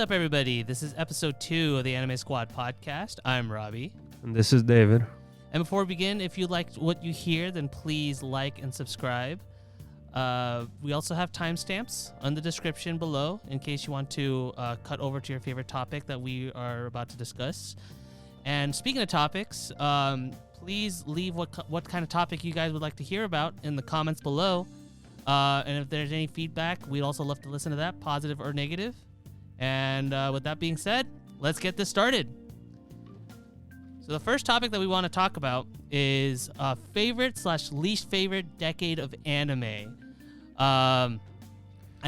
up, everybody? This is episode 2 of the Anime Squad podcast. I'm Robbie. And this is David. And before we begin, if you liked what you hear, then please like and subscribe. We also have timestamps on the description below in case you want to cut over to your favorite topic that we are about to discuss. And speaking of topics, please leave what kind of topic you guys would like to hear about in the comments below. And if there's any feedback, we'd also love to listen to that, positive or negative. And with that being said, let's get this started. So the first topic that we want to talk about is favorite/least favorite decade of anime. I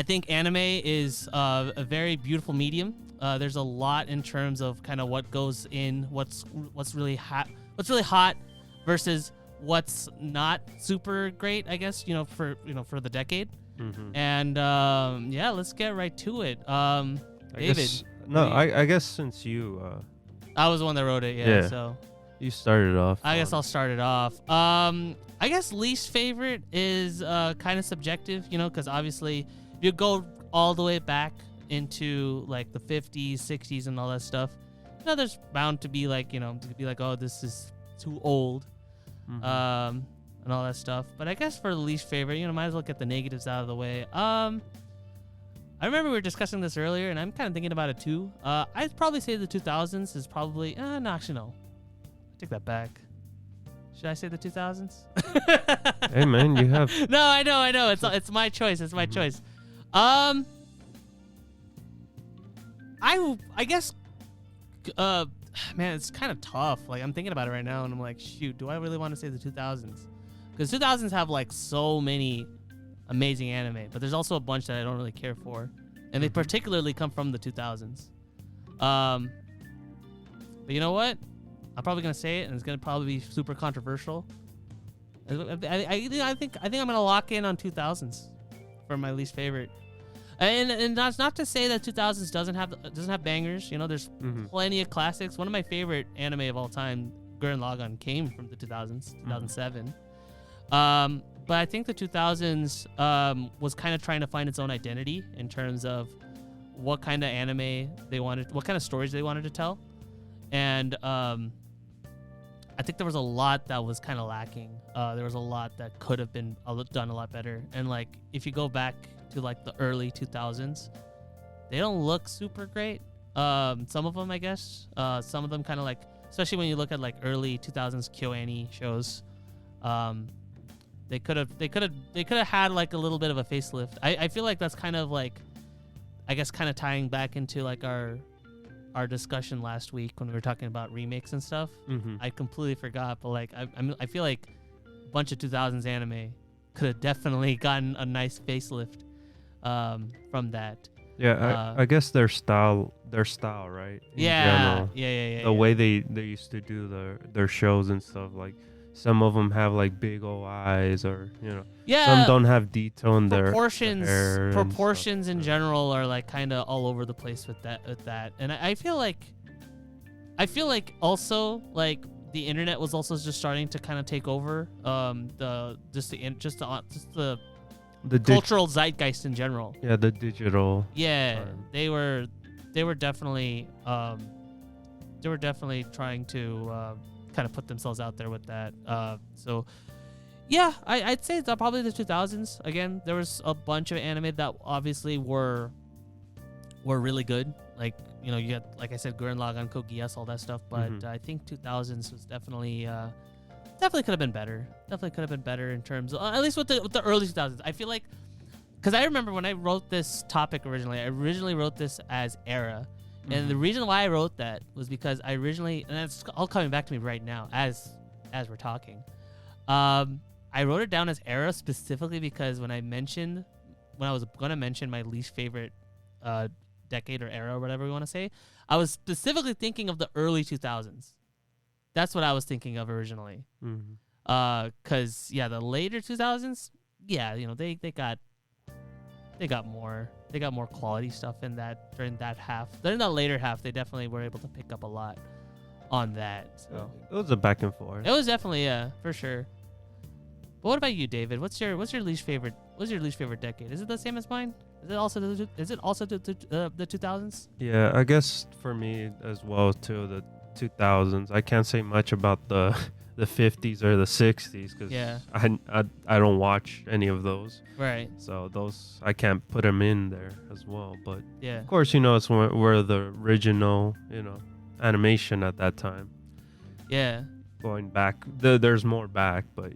think anime is a very beautiful medium. There's a lot in terms of kind of what goes in, what's really hot versus what's not super great, I guess, for the decade. Mm-hmm. And yeah, let's get right to it. David. I guess since you I was the one that wrote it, yeah. So you started off. I guess I'll start it off. I guess least favorite is kind of subjective, because obviously if you go all the way back into like the 50s, 60s, and all that stuff, there's bound to be like, oh, this is too old. Mm-hmm. And all that stuff. But I guess for the least favorite, might as well get the negatives out of the way. I remember we were discussing this earlier, and I'm kind of thinking about it too. I'd probably say the 2000s is probably... no, actually, no. I take that back. Should I say the 2000s? Hey, man, you have... No, I know. It's my choice. It's my choice. I guess... man, it's kind of tough. Like, I'm thinking about it right now, and I'm like, shoot, do I really want to say the 2000s? Because 2000s have, like, so many amazing anime, but there's also a bunch that I don't really care for, and they particularly come from the 2000s. But you know what? I'm probably gonna say it, and it's gonna probably be super controversial. I think I'm gonna lock in on 2000s for my least favorite. And that's not to say that 2000s doesn't have bangers. There's plenty of classics. One of my favorite anime of all time, Gurren Lagann, came from the 2000s, 2007. But I think the 2000s was kind of trying to find its own identity in terms of what kind of anime they wanted, what kind of stories they wanted to tell. And I think there was a lot that was kind of lacking. There was a lot that could have been done a lot better. And like, if you go back to like the early 2000s, they don't look super great. Some of them, I guess. Some of them kind of like, especially when you look at like early 2000s KyoAni shows. They could have had like a little bit of a facelift. I feel like that's kind of like, I guess, kind of tying back into like our discussion last week when we were talking about remakes and stuff. Mm-hmm. I completely forgot, but like I feel like a bunch of 2000s anime could have definitely gotten a nice facelift from that. Yeah, I guess their style, right? Yeah. The way they used to do their shows and stuff, like. Some of them have like big old eyes, or some don't have detail in their hair. Proportions in general are like kind of all over the place with that. And I feel like also like the internet was also just starting to kind of take over the cultural zeitgeist in general. Yeah, the digital. Yeah, they were definitely trying to. Kind of put themselves out there with that. So yeah, I'd say it's probably the 2000s. Again, there was a bunch of anime that obviously were really good. Like, you had, like I said, Gurren Lagann, Code Geass, all that stuff. But I think 2000s was definitely could have been better. Definitely could have been better in terms of, at least with the early 2000s. I feel like, because I remember when I wrote this topic originally, I wrote this as era. And the reason why I wrote that was because I originally, and it's all coming back to me right now as we're talking. I wrote it down as era specifically because when I was going to mention my least favorite decade or era or whatever we want to say, I was specifically thinking of the early 2000s. That's what I was thinking of originally. Because, the later 2000s, they got more quality stuff in that during that half. During that later half, they definitely were able to pick up a lot on that. So it was a back and forth. It was definitely, for sure. But what about you, David? What's your least favorite decade? Is it the same as mine? Is it also the 2000s? Yeah, I guess for me as well too. The 2000s. I can't say much about the 50s or the 60s because I don't watch any of those. Right. So those I can't put them in there as well. But yeah, of course, it's where the original animation at that time. Yeah. Going back, there's more back, but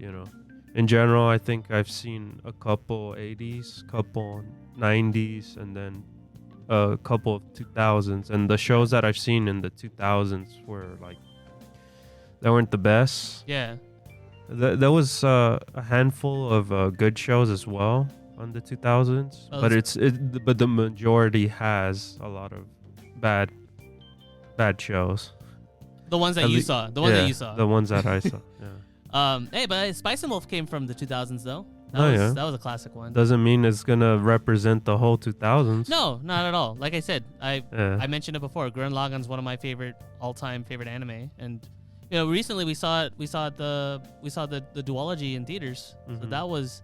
in general, I think I've seen a couple 80s, couple 90s, and then a couple of 2000s. And the shows that I've seen in the 2000s were like, they weren't the best. Yeah. There was a handful of good shows as well on the 2000s, but the majority has a lot of bad shows. The ones that you saw. The ones that you saw. The ones that I saw. Yeah. Hey, but Spice and Wolf came from the 2000s though. That was a classic one. Doesn't mean it's gonna represent the whole 2000s. No, not at all. Like I said, I mentioned it before. Gurren Lagann's one of my all-time favorite anime, and recently we saw the duology in theaters. Mm-hmm. So that was,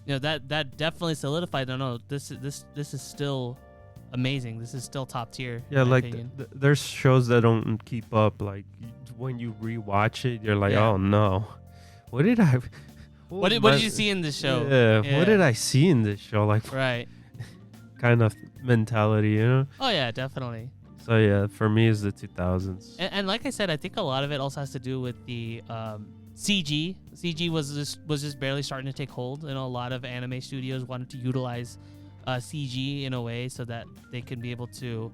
that definitely solidified. No, this is still amazing. This is still top tier. Yeah, like there's shows that don't keep up. Like when you rewatch it, you're like, oh no, what did you see in this show? Yeah, what did I see in this show? Like, right, kind of mentality, Oh yeah, definitely. So yeah, for me, it's the 2000s. And like I said, I think a lot of it also has to do with the CG. CG was just barely starting to take hold, and a lot of anime studios wanted to utilize CG in a way so that they can be able to,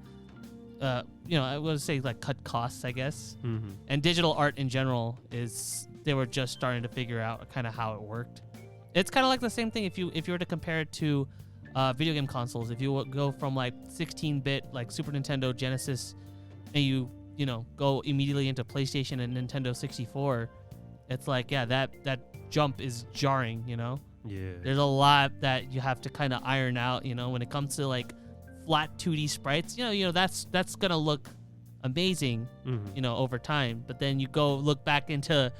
I would say like cut costs, I guess. Mm-hmm. And digital art in general they were just starting to figure out kind of how it worked. It's kind of like the same thing if you were to compare it to video game consoles. If you go from like 16-bit like Super Nintendo, Genesis, and you go immediately into PlayStation and Nintendo 64, it's like that jump is jarring, Yeah. There's a lot that you have to kind of iron out, when it comes to like flat 2D sprites. That's gonna look amazing, mm-hmm. Over time. But then you go look back into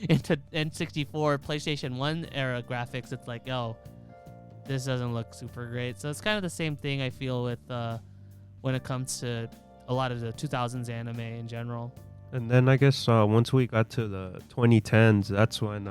N64, PlayStation 1 era graphics. It's like, oh, this doesn't look super great. So it's kind of the same thing I feel with when it comes to a lot of the 2000s anime in general. And then I guess once we got to the 2010s, that's when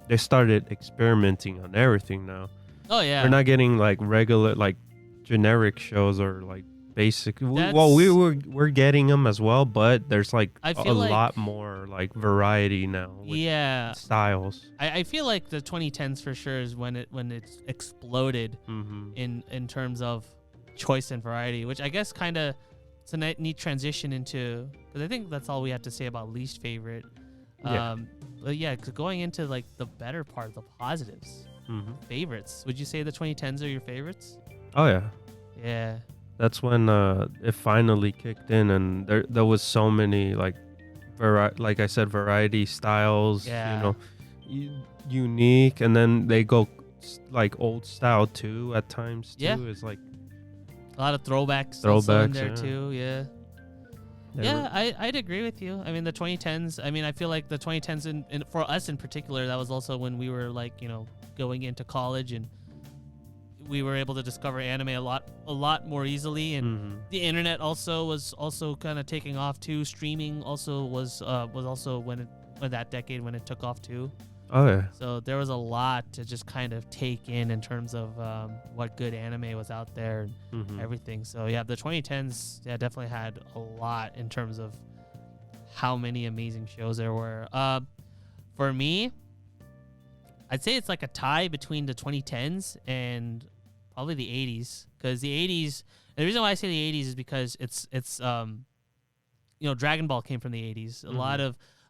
they started experimenting on everything now. Oh yeah. We're not getting like regular like generic shows or like basic. Well, we're getting them as well, but there's like a lot more like variety now. With styles. I feel like the 2010s for sure is when it's exploded mm-hmm. in terms of choice and variety, which I guess kind of it's a neat transition into, because I think that's all we have to say about least favorite. But yeah, going into like the better part, the positives, mm-hmm. favorites. Would you say the 2010s are your favorites? Oh yeah. Yeah. That's when it finally kicked in, and there was so many like like I said, variety styles. Yeah. Unique, and then they go like old style too at times too. Yeah. It's like a lot of throwbacks also in there yeah. too. Yeah. I'd agree with you. I mean, the 2010s. I mean, I feel like the 2010s, and for us in particular, that was also when we were like, going into college, and we were able to discover anime a lot more easily, and mm-hmm. the internet was also kind of taking off too. Streaming also was also when that decade when it took off too. Oh yeah. So there was a lot to just kind of take in terms of what good anime was out there and mm-hmm. everything. So yeah, the 2010s definitely had a lot in terms of how many amazing shows there were. For me, I'd say it's like a tie between the 2010s and probably the 80s, because the 80s. And the reason why I say the 80s is because it's Dragon Ball came from the 80s. Mm-hmm.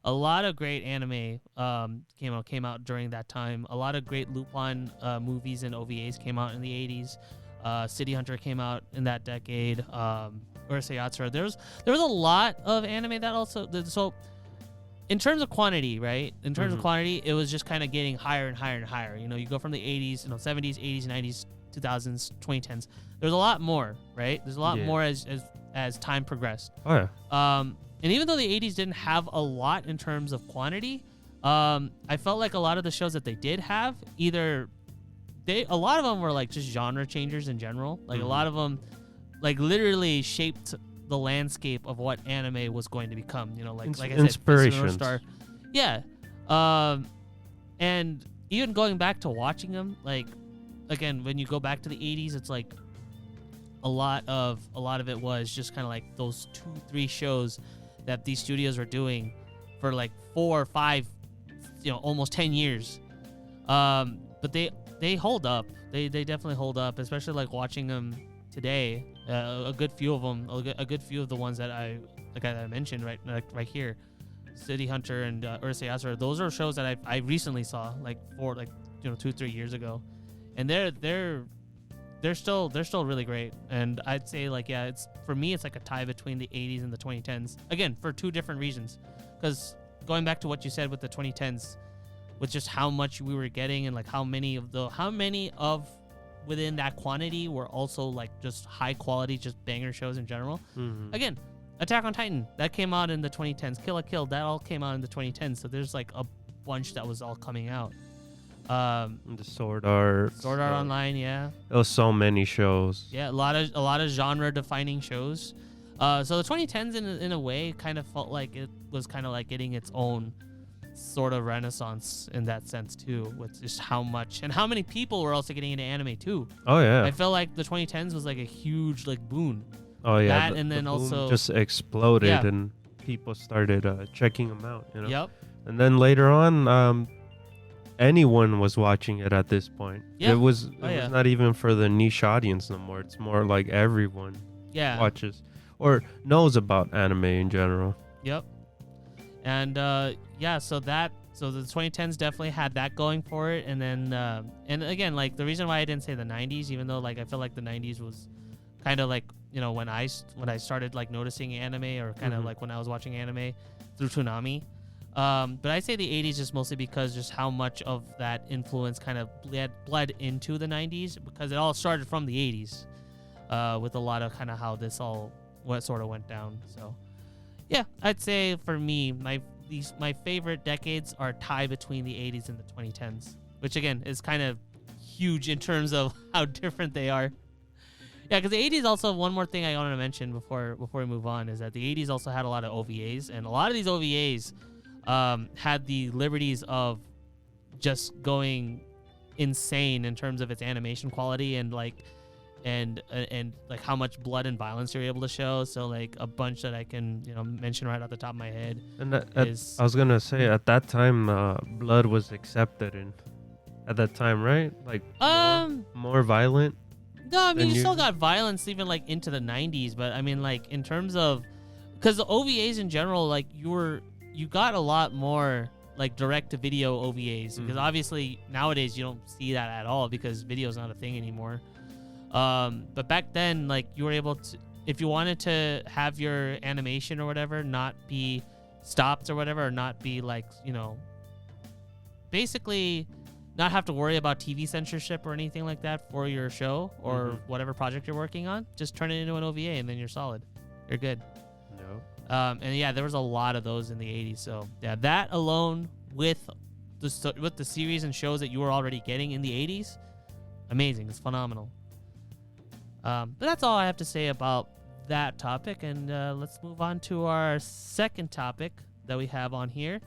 A lot of great anime came out during that time. A lot of great Lupin movies and OVAs came out in the 80s. City Hunter came out in that decade. Urusei Yatsura. There was a lot of anime that also. So in terms of quantity, right? In terms mm-hmm. of quantity, it was just kind of getting higher and higher and higher. You go from the 80s, 70s, 80s, 90s, 2000s, 2010s. There's a lot more, right? There's a lot more as time progressed. Oh yeah. And even though the 80s didn't have a lot in terms of quantity, I felt like a lot of the shows that they did have, either a lot of them were like just genre changers in general. Like a lot of them, like literally shaped the landscape of what anime was going to become. You know, like I said, inspirations. Star. Yeah. And even going back to watching them, like again, when you go back to the 80s, it's like a lot of it was just kind of like those 2-3 shows that these studios were doing for like 4 or 5, almost 10 years. But they hold up. They definitely hold up, especially like watching them today. A good few of them, a good few of the ones that I mentioned right here, City Hunter and Urusei Yatsura. Those are shows that I recently saw, like 2-3 years ago, and they're still really great. And I'd say like it's for me it's like a tie between the 80s and the 2010s. Again, for 2 different reasons, because going back to what you said with the 2010s, with just how much we were getting and like how many of within that quantity were also like just high quality, just banger shows in general. Again, Attack on Titan, that came out in the 2010s. Kill la Kill, that all came out in the 2010s. So there's like a bunch that was all coming out. The Sword Art Online, yeah. There was so many shows. Yeah, a lot of genre defining shows. So the 2010s in a way kind of felt like it was kind of like getting its own sort of renaissance in that sense too, with just how much and how many people were also getting into anime too. Oh yeah, I felt like the 2010s was like a huge like boon. Oh yeah, and then also just exploded, yeah. and people started checking them out. Yep. And then later on, anyone was watching it at this point. Yeah. It was not even for the niche audience no more. It's more like everyone watches or knows about anime in general. Yep. And so the 2010s definitely had that going for it. And then and again, like the reason why I didn't say the 90s, even though like I feel like the 90s was kind of like, when I started like noticing anime, or kind of like when I was watching anime through Toonami. But I say the 80s just mostly because just how much of that influence kind of bled into the 90s, because it all started from the 80s with a lot of kind of how this all sort of went down. So yeah, I'd say for me, my favorite decades are tied between the 80s and the 2010s, which again is kind of huge in terms of how different they are. Yeah, because the 80s also, one more thing I wanted to mention before we move on, is that the 80s also had a lot of OVAs, and a lot of these OVAs had the liberties of just going insane in terms of its animation quality and like how much blood and violence you're able to show. So like a bunch that I can mention right off the top of my head. And I was gonna say at that time blood was accepted at that time, right? Like more violent. No, I mean you still got violence even like into the 90s, but I mean like in terms of, because the OVAs in general, like you got a lot more like direct to video OVAs, because obviously nowadays you don't see that at all because video is not a thing anymore. But back then, like you were able to, if you wanted to have your animation or whatever not be stopped or whatever, or not be like, basically not have to worry about TV censorship or anything like that for your show or whatever project you're working on, just turn it into an OVA and then you're solid. You're good. No. And yeah, there was a lot of those in the 80s. So yeah, that alone with the series and shows that you were already getting in the 80s, amazing. It's phenomenal. But that's all I have to say about that topic. And let's move on to our second topic that we have on here.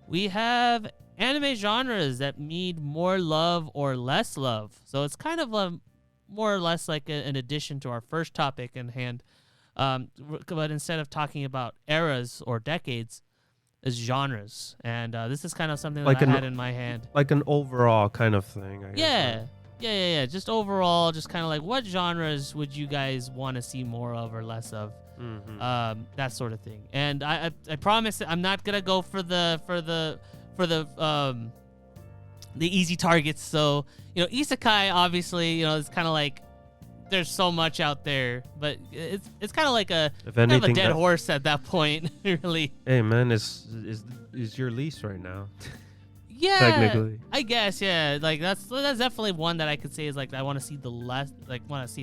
We have anime genres that need more love or less love. So it's kind of more or less like an addition to our first topic in hand. But instead of talking about eras or decades, is genres. And this is kind of something like that I had in my hand. Like an overall kind of thing, I guess. Yeah. Just overall, just kind of like what genres would you guys want to see more of or less of? That sort of thing. And I promise I'm not gonna go for the easy targets. So isekai obviously it's kind of like there's so much out there, but it's kind of like a dead horse at that point. Really. Hey man, is your lease right now? Yeah, technically. I guess, yeah. Like that's definitely one that I could say is like I want to see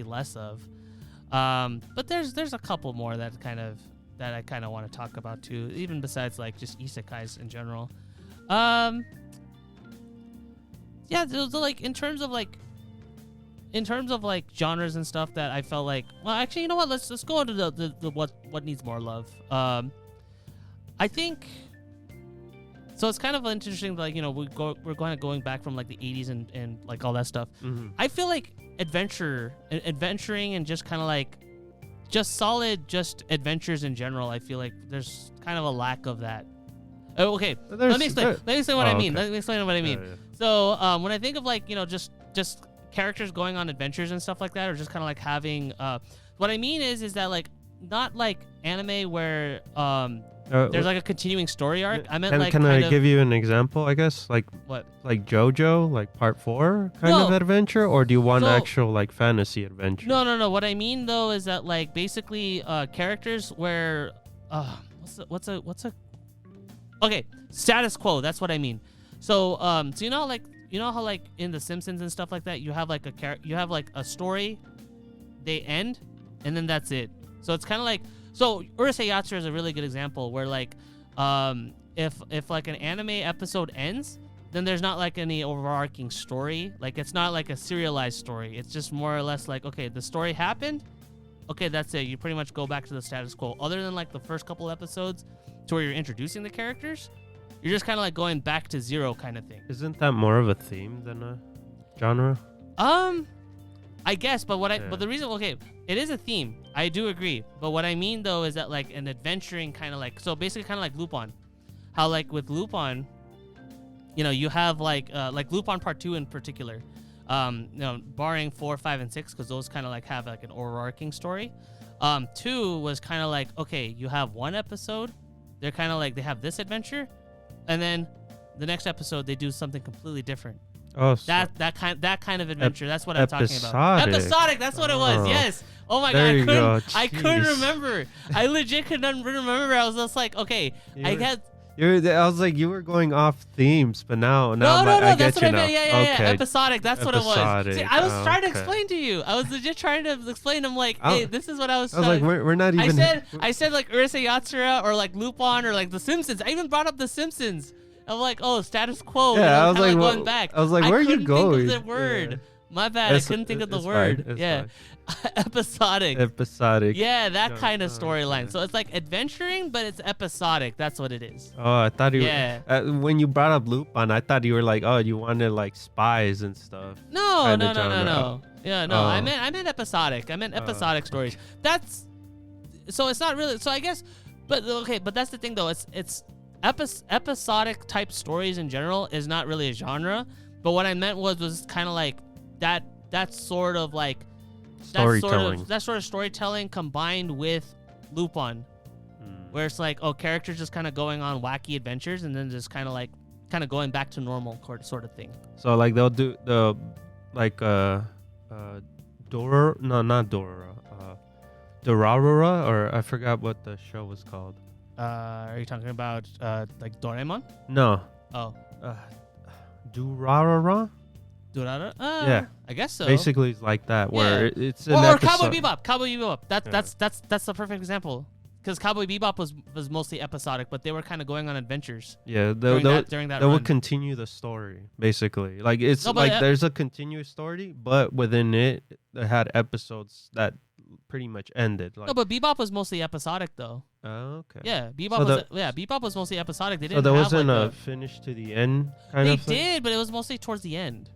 less of. But there's a couple more that I kind of want to talk about too, even besides like just isekais in general. Yeah, so like in terms of like in terms of like genres and stuff that I felt like, well, actually, you know what? Let's go into the what needs more love. I think. So it's kind of interesting, like, you know, we're kind of going back from like the 80s and like all that stuff. Mm-hmm. I feel like adventuring and just kind of like just solid just adventures in general. I feel like there's kind of a lack of that. Oh, okay, let me explain what I mean. Okay. Let me explain what I mean. Yeah. So when I think of like, you know, just characters going on adventures and stuff like that, or just kind of like having what I mean is that like not like anime where there's like a continuing story arc. I meant can I give you an example? I guess like what, like JoJo, like part 4 kind of adventure, or do you want actual like fantasy adventure? No. What I mean though is that like basically characters where what's a okay, status quo. That's what I mean. So so you know how like in The Simpsons and stuff like that, you have like a story, they end, and then that's it. So it's kind of like, so Urusei Yatsura is a really good example where like if like an anime episode ends, then there's not like any overarching story. Like it's not like a serialized story. It's just more or less like, okay, the story happened. Okay, that's it. You pretty much go back to the status quo. Other than like the first couple episodes to where you're introducing the characters, you're just kind of like going back to zero kind of thing. Isn't that more of a theme than a genre? I guess, but but the reason, okay, it is a theme. I do agree. But what I mean though is that like an adventuring kind of like, so basically kind of like Lupin. How like with Lupin, you know, you have like Lupin Part 2 in particular. You know, barring 4, 5, and 6, because those kind of like have like an overarching story. 2 was kind of like, okay, you have one episode, they're kind of like, they have this adventure, and then the next episode they do something completely different. Oh, that kind of adventure. That's what I'm talking about. Episodic. That's what it was. Yes. Oh my god, I couldn't remember. I legit could not remember. I was just like, okay, I was like, you were going off themes, but now no, I get that's what you I meant. now. Yeah. Okay. Episodic. That's what it was. See, I was trying to okay. explain to you. I was legit trying to explain. I'm like, hey, this is what I was. I was like, we're not even. I said like Urusei Yatsura or like Lupin or like The Simpsons. I even brought up The Simpsons. I'm like, oh, status quo. Yeah, I was like, going back. I was like, where are you going? I couldn't think of the word. Yeah. My bad. I couldn't think of the word. Yeah. Episodic. Yeah, that kind of storyline. So it's like adventuring, but it's episodic. That's what it is. Oh, I thought you were, when you brought up Lupin, I thought you were like, oh, you wanted like spies and stuff. No. Yeah, no. I meant episodic. I meant episodic stories. That's, so it's not really, so I guess, but okay, but that's the thing though. It's episodic type stories in general is not really a genre, but what I meant was kind of like that sort of like storytelling. That sort of storytelling combined with Lupin, where it's like, oh, characters just kind of going on wacky adventures and then just kind of going back to normal sort of thing. So like they'll do the like Dorarura, or I forgot what the show was called. Are you talking about like Doraemon? No. Oh. Durarara? Durarara? Yeah. I guess so. Basically, it's like that, where it's an or episode. Cowboy Bebop. That's the perfect example. Because Cowboy Bebop was mostly episodic, but they were kind of going on adventures. Yeah, during that they would continue the story, basically. Like it's there's a continuous story, but within it had episodes that pretty much ended. Like, no, but Bebop was mostly episodic though. Oh, okay. Yeah, Bebop was mostly episodic. They didn't. So there have wasn't like a finish to the end kind of thing? They did, but it was mostly towards the end.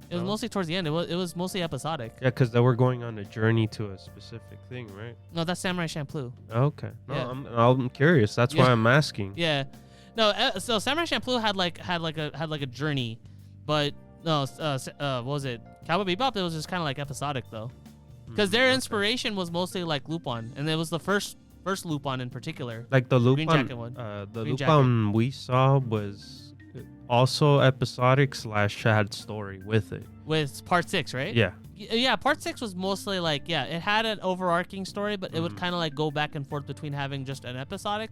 It was mostly towards the end. It was mostly episodic. Yeah, because they were going on a journey to a specific thing, right? No, that's Samurai Champloo. Okay. No, Yeah. I'm curious. That's why I'm asking. Yeah. No, so Samurai Champloo had like a journey, but no, what was it? Cowboy Bebop, it was just kind of like episodic though, because their inspiration was mostly like Lupin, and it was the first Lupin in particular. Like the Lupin, Green Jacket one. the Lupin we saw was also episodic / had story with it. With part 6, right? Yeah. Yeah, part 6 was mostly like, it had an overarching story, but it would kind of like go back and forth between having just an episodic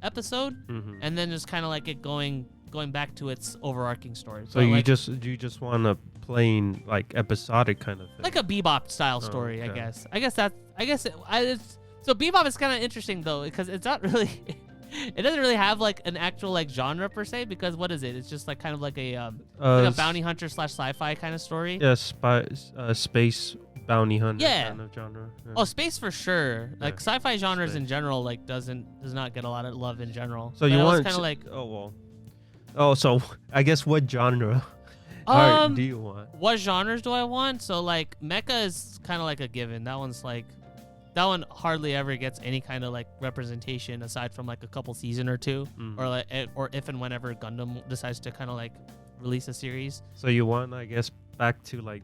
episode and then just kind of like it going back to its overarking story. So you just want a plain like episodic kind of thing, like a Bebop style story, okay. I guess. So Bebop is kind of interesting though, because it's not really it doesn't really have like an actual like genre per se, because what is it? It's just like kind of like a bounty hunter / sci-fi kind of story. Yeah, space bounty hunter Yeah. kind of genre. Yeah. Oh, space for sure. Like Yeah, sci-fi genres space. in general like does not get a lot of love in general. So you want kind of like so I guess what genre do you want? what genres do I want? So like mecha is kind of like a given. That one hardly ever gets any kind of like representation aside from like a couple season or two, or if and whenever Gundam decides to kind of like release a series. So you want, I guess, back to like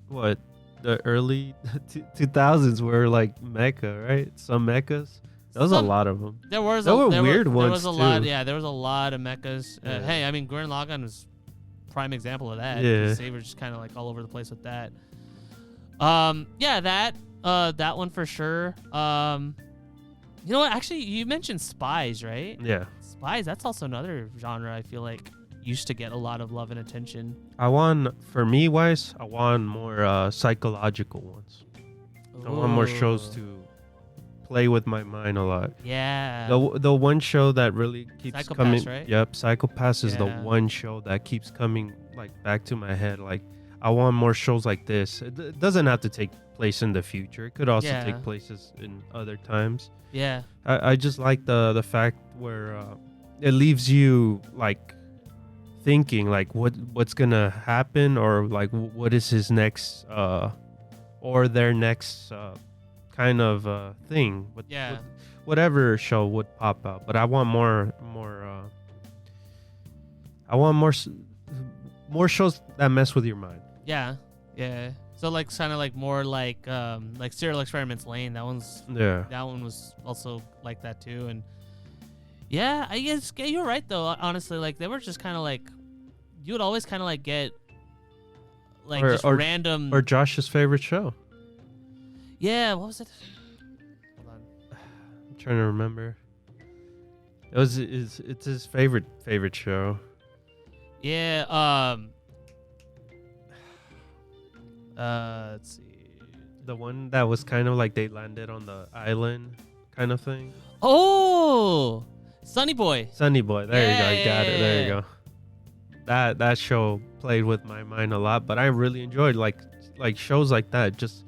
what the early 2000s were like mecha, right? Some mechas. There was a lot of them. There were weird ones There was a too. lot. Yeah, there was a lot of mechas. Yeah. Hey, I mean, Gurren Lagann was prime example of that. Yeah. 'Cause they were just kind of like all over the place with that. Yeah, that one for sure. You know what? Actually, you mentioned spies, right? Yeah. Spies. That's also another genre I feel like used to get a lot of love and attention. I want more psychological ones. I want more shows to play with my mind a lot. Yeah. The one show that really keeps Psychopaths, coming. right? Yep, Psychopaths is the Yeah. one show that keeps coming like back to my head. Like I want more shows like this. It doesn't have to take place in the future. It could also Yeah. take places in other times. Yeah. I just like the fact where it leaves you like thinking like what's gonna happen, or like what is his next or their next kind of thing. Yeah. Whatever show would pop out, but I want more. I want more shows that mess with your mind. Yeah. Yeah. So like kind of like more like Serial Experiments Lane. That one was also like that too. And yeah, I guess you're right though. Honestly, like they were just kind of like you would always kind of like get like just random or Josh's favorite show. Yeah, what was it? Hold on. I'm trying to remember. It's his favorite show. Yeah. Let's see. The one that was kind of like they landed on the island kind of thing. Oh, Sunny Boy. Sunny Boy. There you go. You got it. There you go. That show played with my mind a lot, but I really enjoyed like shows like that, just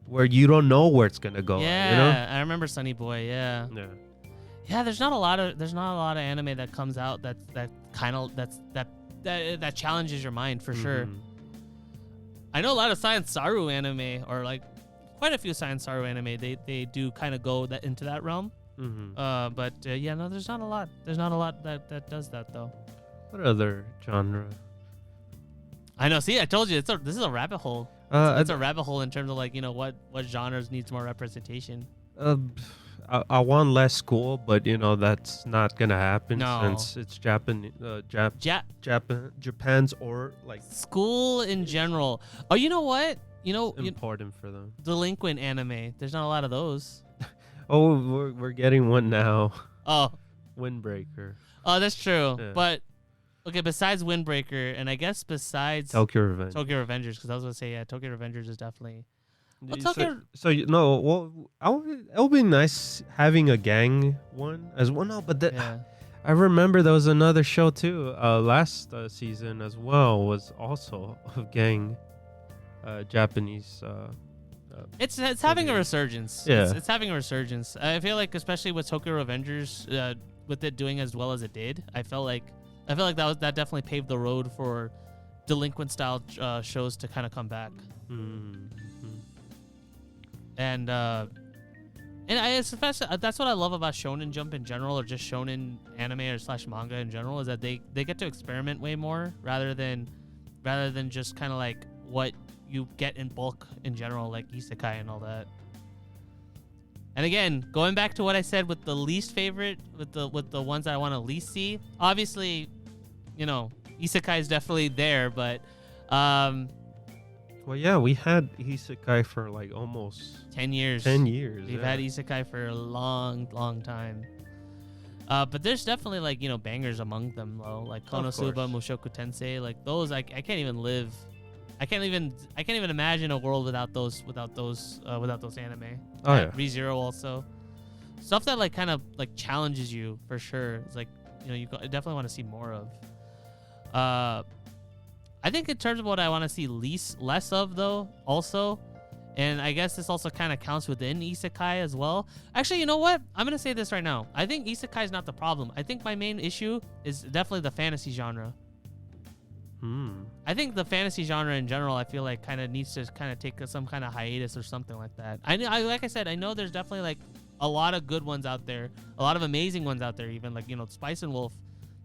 where you don't know where it's gonna go. Yeah, you know? I remember Sunny Boy. Yeah. Yeah. Yeah, there's not a lot of anime that comes out that challenges your mind for sure. I know a lot of Science Saru anime, or like quite a few Science Saru anime. They do kind of go into that realm. But yeah, no, there's not a lot. There's not a lot that does that though. What other genre? I know. See, I told you this is a rabbit hole. It's a rabbit hole in terms of like what genres needs more representation. I want less school, but that's not gonna happen since it's Japan's or like school in general. Oh, you know what? Important for them. Delinquent anime. There's not a lot of those. Oh, we're getting one now. Oh, Windbreaker. Oh, that's true. Yeah. But okay, besides Windbreaker, and I guess besides Tokyo Revenge. Tokyo Revengers, because I was gonna say Tokyo Revengers is definitely. Well, it would be nice having a gang one as well. No, but yeah. I remember there was another show too. Last season as well was also a gang, Japanese. It's having a resurgence. Yeah, it's having a resurgence. I feel like especially with Tokyo Revengers, with it doing as well as it did, I felt like that definitely paved the road for delinquent style shows to kind of come back. And especially that's what I love about Shonen Jump in general, or just Shonen anime or / manga in general, is that they get to experiment way more rather than just kind of like what you get in bulk in general, like isekai and all that. And again, going back to what I said with the least favorite, with the ones that I want to least see, obviously, isekai is definitely there, but well, yeah, we had isekai for like almost 10 years. 10 years. We've had isekai for a long, long time. But there's definitely like, bangers among them though, like Konosuba, Mushoku Tensei, like those I can't even imagine a world without those anime. Oh yeah. ReZero also. stuff that like kind of like challenges you for sure. It's like, you know, you definitely want to see more of. I think in terms of what I want to see less of though, also, and I guess this also kind of counts within isekai as well. Actually, you know what? I'm gonna say this right now. I think isekai is not the problem. I think my main issue is definitely the fantasy genre. I think the fantasy genre in general, I feel like kind of needs to kind of take some kind of hiatus or something like that. I like I said, I know there's definitely like a lot of good ones out there, a lot of amazing ones out there. Even like, you know, Spice and Wolf,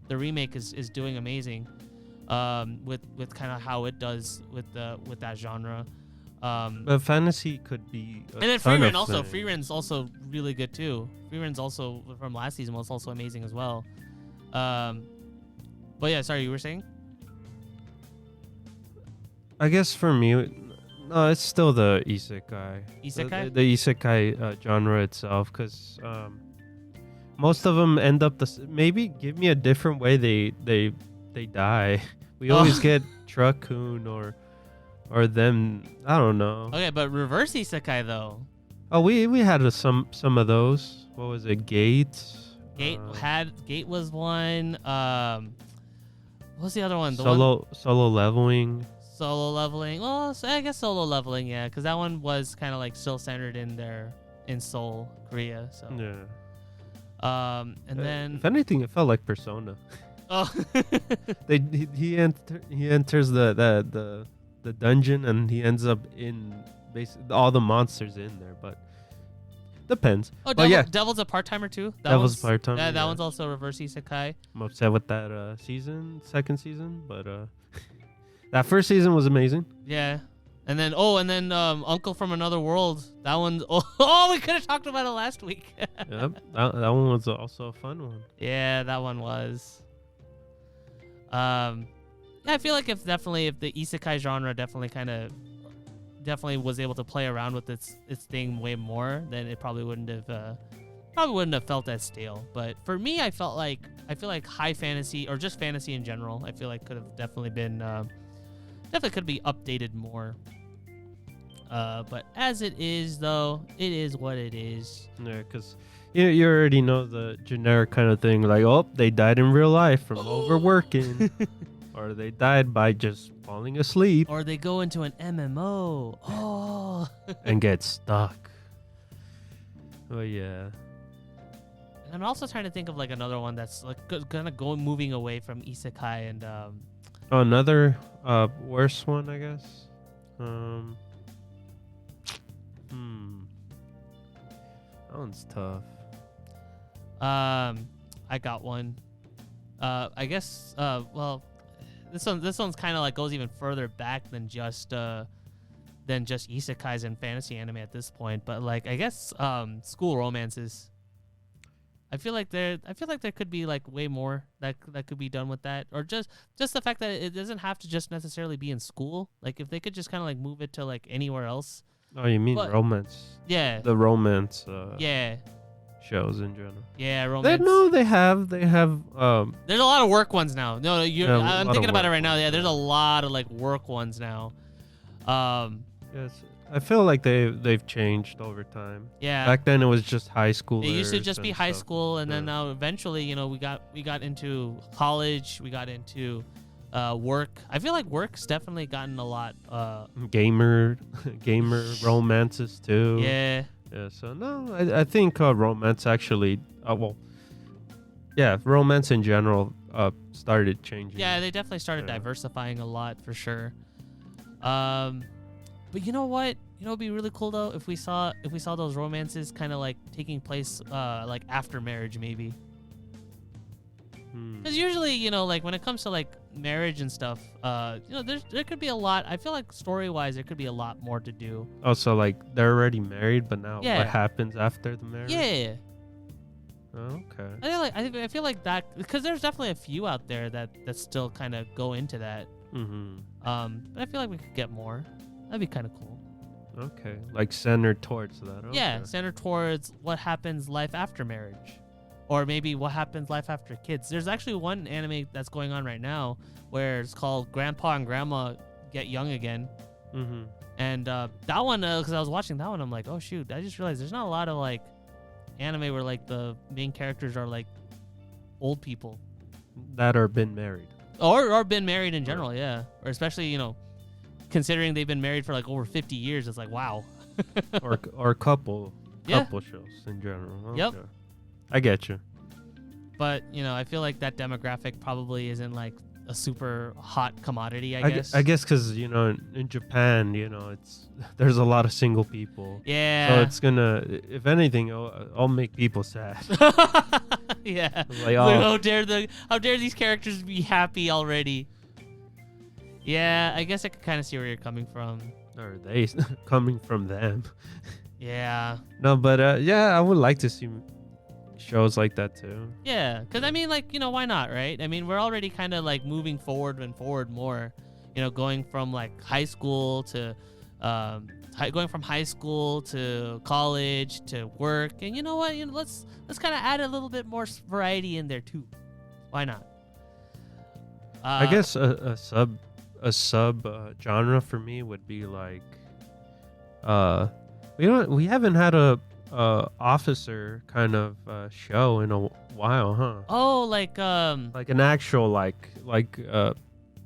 the remake is doing amazing, with kind of how it does with that genre. But fantasy could be. And then Freerun also. Freerun's also really good too. Freerun's also from last season was also amazing as well. But yeah, sorry, you were saying? I guess for me, no, it's still the isekai. Isekai? The isekai genre itself, because most of them end up maybe give me a different way they die. We always get Truck-kun or them. I don't know. Okay, but reverse isekai though. Oh, we had some of those. What was it? Gate was one. What was the other one? Solo leveling. Solo leveling. Well, I guess solo leveling, yeah, because that one was kind of like still centered in Seoul, Korea. So yeah. And then if anything, it felt like Persona. Oh. he enters the dungeon and he ends up in basically all the monsters in there, but depends. Oh, Devil's a part-timer too. Devil's part-timer. Yeah, that one's also reverse isekai. I'm upset with that second season, but that first season was amazing. Yeah. And then Uncle from Another World. That one we could have talked about it last week. Yep. That one was also a fun one. Yeah, that one was. Yeah, I feel like if the isekai genre definitely was able to play around with its thing way more, then it probably wouldn't have felt as stale. But for me, I feel like high fantasy or just fantasy in general, I feel like could have definitely been definitely could be updated more. But as it is, though, it is what it is. Yeah, because you already know the generic kind of thing, like, oh, they died in real life from overworking, or they died by just falling asleep, or they go into an MMO, and get stuck. Oh yeah. And I'm also trying to think of like another one that's like kind of moving away from isekai and another worse one, I guess. That one's tough. I got one. I guess. Well, this one's kind of like goes even further back than just isekais and fantasy anime at this point. But like, I guess school romances. I feel like there could be like way more that could be done with that, or just the fact that it doesn't have to just necessarily be in school. Like if they could just kind of like move it to like anywhere else. Oh, you mean romance? Yeah. The romance. Yeah. Shows in general. Yeah, romance. They have. There's a lot of work ones now. No, I'm thinking about it right now. Yeah, there's a ones. lot of like work ones now. Yes, I feel like they've changed over time. Yeah. Back then it was just high school. It used to just be high school, and then now eventually, you know, we got into college, we got into work. I feel like work's definitely gotten a lot. Gamer romances too. Yeah. Yeah. So no, I think romance actually. Romance in general started changing. Yeah, they definitely started diversifying a lot for sure. But you know what? You know, it'd be really cool though if we saw those romances kind of like taking place like after marriage, maybe. Because usually, you know, like when it comes to like marriage and stuff, you know, there could be a lot. I feel like story-wise, there could be a lot more to do. Oh, so like they're already married, but now what happens after the marriage? Yeah. Oh, okay. I feel like that, because there's definitely a few out there that still kind of go into that. Mm-hmm. But I feel like we could get more. That'd be kind of cool. Okay, like centered towards that. Okay. Yeah, centered towards what happens life after marriage. Or maybe what happens life after kids. There's actually one anime that's going on right now where it's called Grandpa and Grandma Get Young Again. Mm-hmm. And that one, because I was watching that one, I'm like, oh shoot, I just realized there's not a lot of like anime where like the main characters are like old people that are been married. Or been married in general, yeah. Or especially, considering they've been married for like over 50 years, it's like, wow. or couple Yeah. shows in general. Yep. Okay. I get you. But, I feel like that demographic probably isn't like a super hot commodity, I guess. I guess because, in Japan, there's a lot of single people. Yeah. So it's gonna, if anything, I'll make people sad. Yeah. Like, how dare these characters be happy already? Yeah, I guess I could kind of see where you're coming from. Or they coming from them. Yeah. No, but yeah, I would like to see shows like that too. Yeah, because I mean, like, why not, right? I mean, we're already kind of like moving forward more, going from like high school to going from high school to college to work, and you know what? Let's kind of add a little bit more variety in there too. Why not? I guess a sub genre for me would be like, we haven't had a officer kind of show in a while, huh? Oh, like an actual like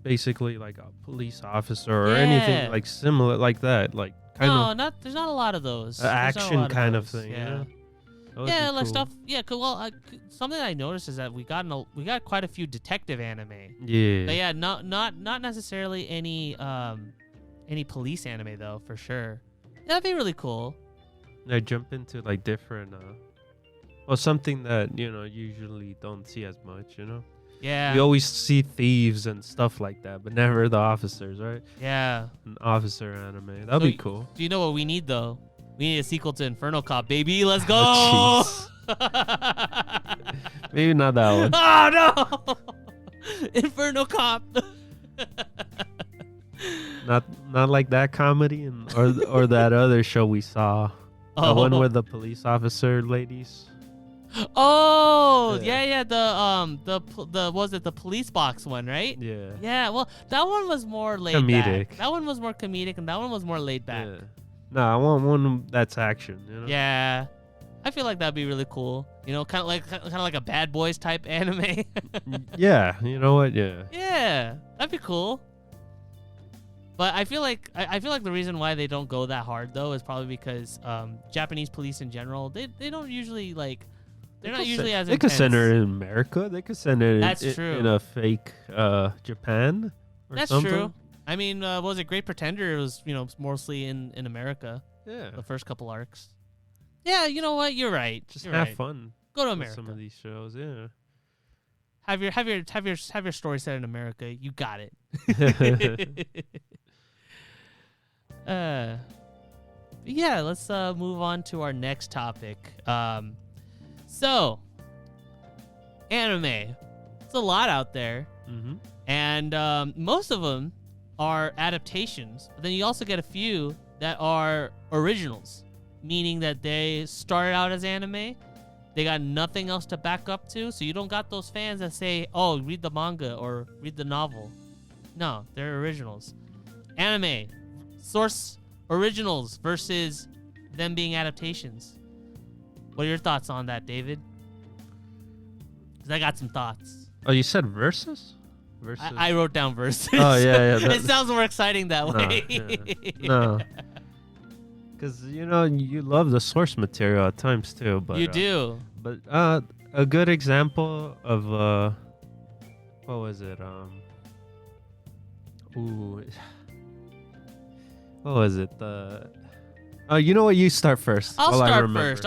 basically like a police officer or anything like similar like that, like kind of. There's not a lot of those. Action kind of thing. Yeah. Yeah, like cool. stuff. Yeah, well, something I noticed is that we got quite a few detective anime. Yeah. But yeah, not necessarily any police anime though, for sure. That'd be really cool. I jump into like different, something that usually don't see as much. Yeah. We always see thieves and stuff like that, but never the officers, right? Yeah. An officer anime. That'd be cool. Do you know what we need though? We need a sequel to Inferno Cop, baby. Let's go. Oh, maybe not that one. Oh no. Inferno Cop. Not like that comedy or that other show we saw. The one with the police officer ladies. Oh yeah. The was it the police box one, right? Yeah. Yeah. Well, that one was more laid comedic. back. That one was more comedic, and that one was more laid back. Yeah. No, I want one that's action. Yeah. I feel like that'd be really cool. Kind of like a Bad Boys type anime. Yeah. You know what? Yeah. Yeah, that'd be cool. But I feel like the reason why they don't go that hard though is probably because Japanese police in general they don't usually like they're not usually as they intense. could send it in America. They could send it in a fake Japan or That's something. true. I mean, what was it? Great Pretender? It was mostly in America. Yeah. The first couple arcs. Yeah, you know what? You're right. Just You're have right. fun. Go to with America. some of these shows. Yeah. Have your story set in America. You got it. Yeah, let's move on to our next topic. So anime. It's a lot out there. Mm-hmm. And most of them are adaptations. But then you also get a few that are originals, meaning that they started out as anime. They got nothing else to back up to, so you don't got those fans that say, oh, read the manga or read the novel. No, they're originals. Anime, source originals versus them being adaptations. What are your thoughts on that, David? Because I got some thoughts. Oh, you said versus? Versus. I wrote down versus. Oh, yeah. It sounds more exciting that way. No. Because, you love the source material at times, too. But You do. But a good example of, what was it? What was it? You know what? You start first. I'll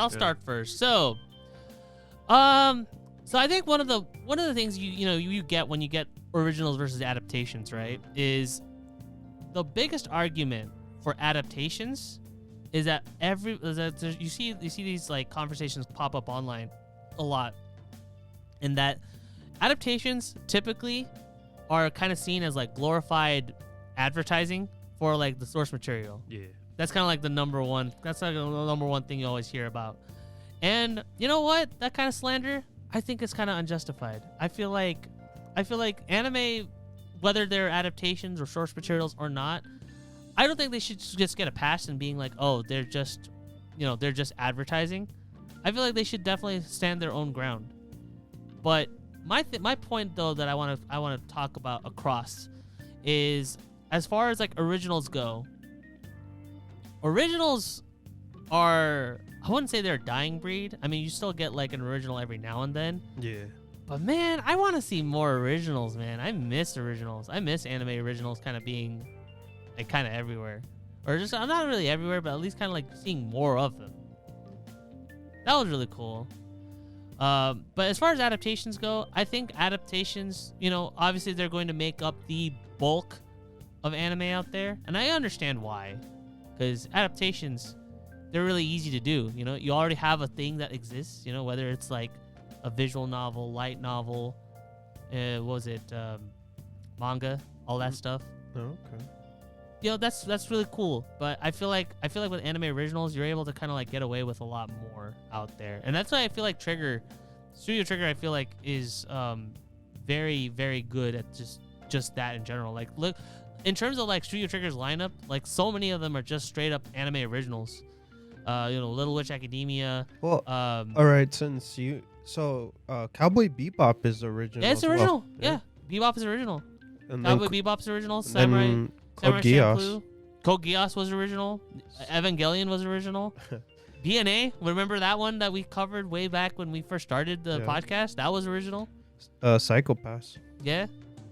start first. So, so I think one of the things you get when you get originals versus adaptations, right, is the biggest argument for adaptations is that you see these like conversations pop up online a lot, and that adaptations typically are kind of seen as like glorified advertising for like the source material. Yeah. That's kind of like the number one. That's like the number one thing you always hear about. And you know what? That kind of slander, I think, is kind of unjustified. I feel like anime, whether they're adaptations or source materials or not, I don't think they should just get a pass in being like, oh, they're just advertising. I feel like they should definitely stand their own ground. But my point though that I want to talk about across is, as far as like originals go, originals are, I wouldn't say they're a dying breed. I mean, you still get like an original every now and then. Yeah. But man, I want to see more originals, man. I miss originals. I miss anime originals kind of being like kind of everywhere. Or just, I'm not really everywhere, but at least kind of like seeing more of them. That was really cool. But as far as adaptations go, I think adaptations, you know, obviously they're going to make up the bulk of anime out there. And I understand why. Because adaptations, they're really easy to do. You know, you already have a thing that exists, you know, whether it's like a visual novel, light novel, what was it, manga, all that stuff. Oh, okay. You know, that's really cool. But I feel like with anime originals, you're able to kind of like get away with a lot more out there, and that's why I feel like Studio Trigger, I feel like is very, very good at just that in general. Like, look, in terms of like Studio Trigger's lineup, like so many of them are just straight up anime originals. You know, Little Witch Academia. Well, all right, since you Cowboy Bebop is original. Yeah, it's as original. well. Yeah, Bebop is original. And Cowboy Bebop's original. Samurai Code Geass. Champloo. Code Geass was original. Evangelion was original. DNA, remember that one that we covered way back when we first started the podcast? That was original. Psychopaths. Yeah.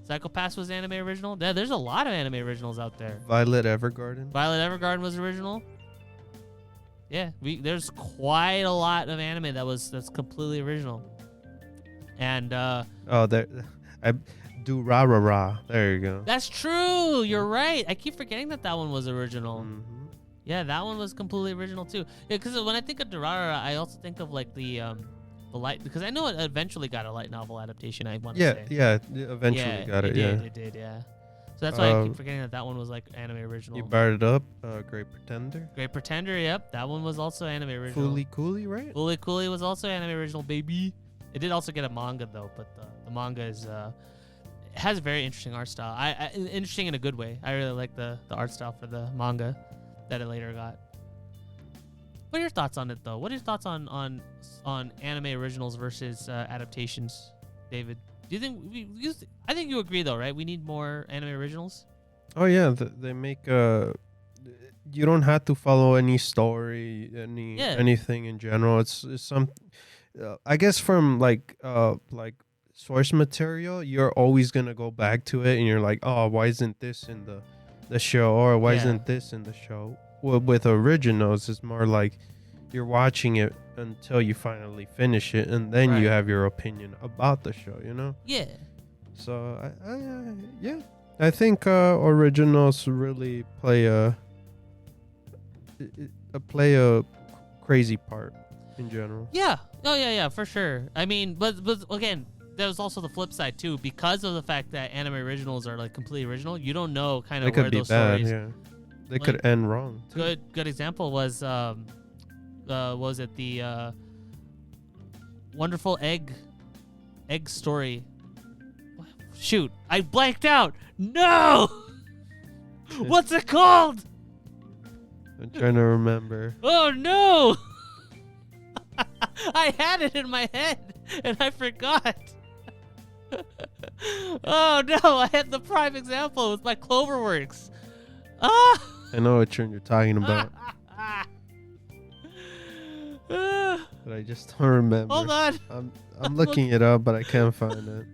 Psychopaths was anime original. Yeah, there's a lot of anime originals out there. Violet Evergarden. Violet Evergarden was original. Yeah, there's quite a lot of anime that's completely original. And Do Ra Ra Ra. There you go. that's true. You're right. I keep forgetting that one was original. Mm-hmm. Yeah, that one was completely original too. Yeah, because when I think of Durarara, I also think of like the light, because I know it eventually got a light novel adaptation. I want to say. Yeah, eventually got it. It did. Yeah. So that's why I keep forgetting that one was like anime original. You brought it up. Great Pretender. Great Pretender. Yep, that one was also anime original. Fooly Cooly, right? Fooly Cooly was also anime original, baby. It did also get a manga though, but the manga is has a very interesting art style. I interesting in a good way. I really like the art style for the manga that it later got. What are your thoughts on it though? What are your thoughts on anime originals versus adaptations, David? Do you think I think you agree though, right? We need more anime originals. Oh yeah, they make you don't have to follow any story, anything in general. It's some I guess from like source material, you're always gonna go back to it, and you're like, oh, why isn't this in the show, or why isn't this in the show? Well, with originals, it's more like you're watching it until you finally finish it, and then you have your opinion about the show, you know? Yeah. So I think originals really play a crazy part in general. Yeah. Oh yeah, for sure. I mean, but again, there's also the flip side too, because of the fact that anime originals are like completely original. You don't know kind of where those stories. Yeah. They could end wrong too. Good example was was it the wonderful egg story? Shoot, I blanked out. No. What's it called? I'm trying to remember. Oh no. I had it in my head and I forgot. Oh no, I had the prime example with my Cloverworks. Ah! I know what you're talking about. But I just don't remember. Hold on. I'm looking it up, but I can't find it.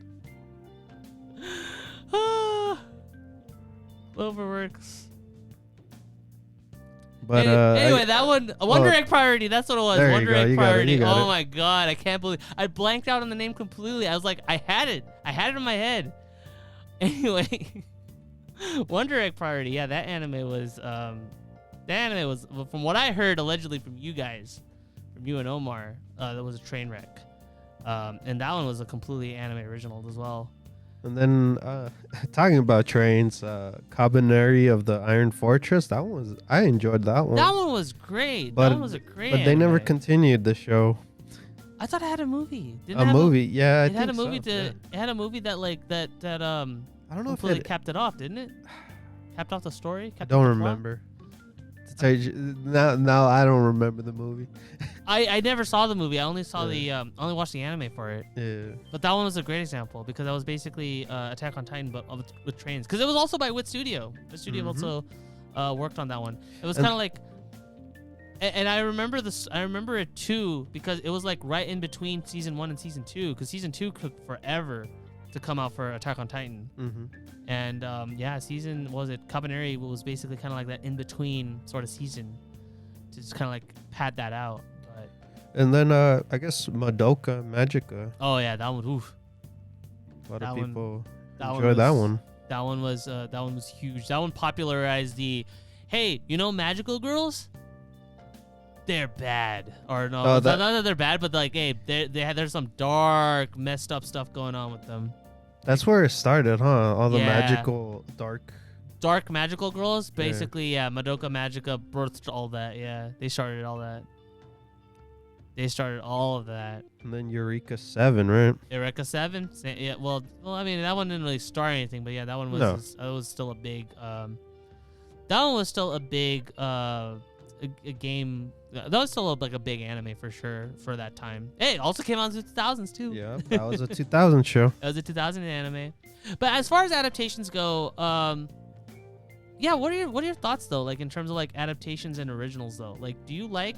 Cloverworks. But anyway, that one, Wonder Egg Priority. That's what it was. Wonder Egg Priority. Oh my god, I can't believe I blanked out on the name completely. I was like, I had it in my head. Anyway, Wonder Egg Priority. Yeah, that anime was from what I heard allegedly from you guys, from you and Omar. That was a train wreck, and that one was a completely anime original as well. And then talking about trains, Cabaneri of the Iron Fortress. I enjoyed that one. That one was great. That one was a great. But they never continued the show. I thought it had a movie. It had a movie It had a movie that I don't know if it capped it off, didn't it? Capped off the story. I don't remember. Now I don't remember the movie. I never saw the movie. I only saw Yeah. the only watched the anime for it. Yeah. But that one was a great example because that was basically Attack on Titan, but with trains. Because it was also by Wit Studio. Wit Studio also worked on that one. It was kind of like, and I remember this. I remember it too because it was like right in between season 1 and season 2. Because season 2 took forever to come out for Attack on Titan. And season what was it? Cabaneri was basically kind of like that in between sort of season to just kind of like pad that out. And then I guess Magica. Oh yeah, that one. Oof. A lot of people that enjoy that one. That one was huge. That one popularized the, hey, you know, magical girls. They're bad, or no, not that they're bad, but like, hey, there's some dark, messed up stuff going on with them. That's where it started, huh? All the magical, dark magical girls. Basically, Madoka Magica birthed all that. Yeah, they started all that. They started all of that. And then Eureka 7, right? Eureka 7? Yeah, well, I mean, that one didn't really start anything, but yeah, that one was still a big a game. That was still like a big anime for sure for that time. Hey, it also came out in the 2000s too. Yeah, that was a 2000 show. That was a 2000 anime. But as far as adaptations go, yeah, what are your thoughts though? Like in terms of like adaptations and originals though? Like, do you like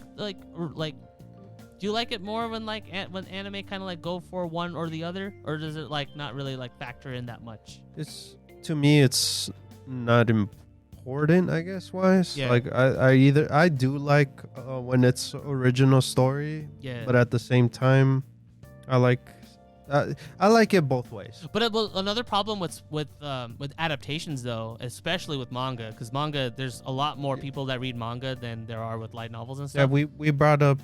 do you like it more when like when anime kind of like go for one or the other, or does it like not really like factor in that much? To me, it's not important, I guess. Wise, yeah. Like I do like when it's original story, yeah. But at the same time, I like it both ways. But another problem with adaptations though, especially with manga, because manga, there's a lot more people that read manga than there are with light novels and stuff. Yeah, we brought up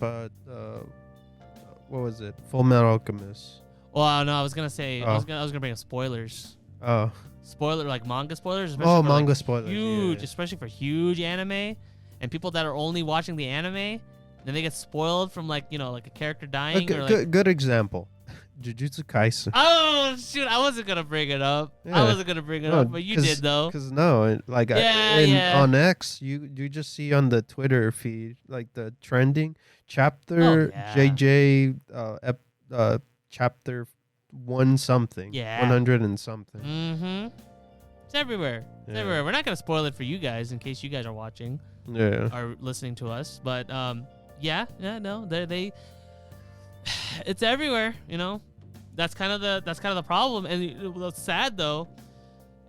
what was it? Full Metal Alchemist. Well, no, I was gonna say I was gonna bring up spoilers. Oh. Spoiler, like manga spoilers. Oh, manga spoilers. Huge, especially for huge anime, and people that are only watching the anime, then they get spoiled from like, you know, like a character dying. Good example. Jujutsu Kaisen. Oh shoot! I wasn't gonna bring it up. Yeah. I wasn't gonna bring it up, but you did though. Because on X, you just see on the Twitter feed like the trending chapter JJ chapter 1 something. Yeah. 100 and something. Mm-hmm. It's everywhere. It's everywhere. We're not gonna spoil it for you guys in case you guys are watching. Yeah. Are listening to us, but they. It's everywhere, you know. That's kind of the problem. And what's sad though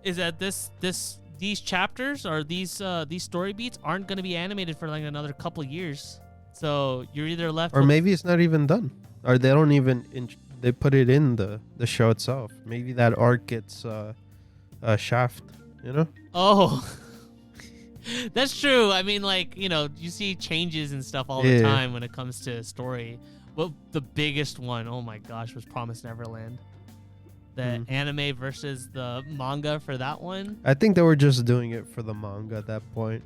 is that these chapters or these story beats aren't going to be animated for like another couple years. So you're either left or maybe it's not even done, or they don't even they put it in the show itself. Maybe that arc gets shaft, you know? Oh. That's true. I mean, like, you know, you see changes and stuff all the time when it comes to story. Well, the biggest one, oh my gosh, was Promised Neverland. The anime versus the manga for that one. I think they were just doing it for the manga at that point.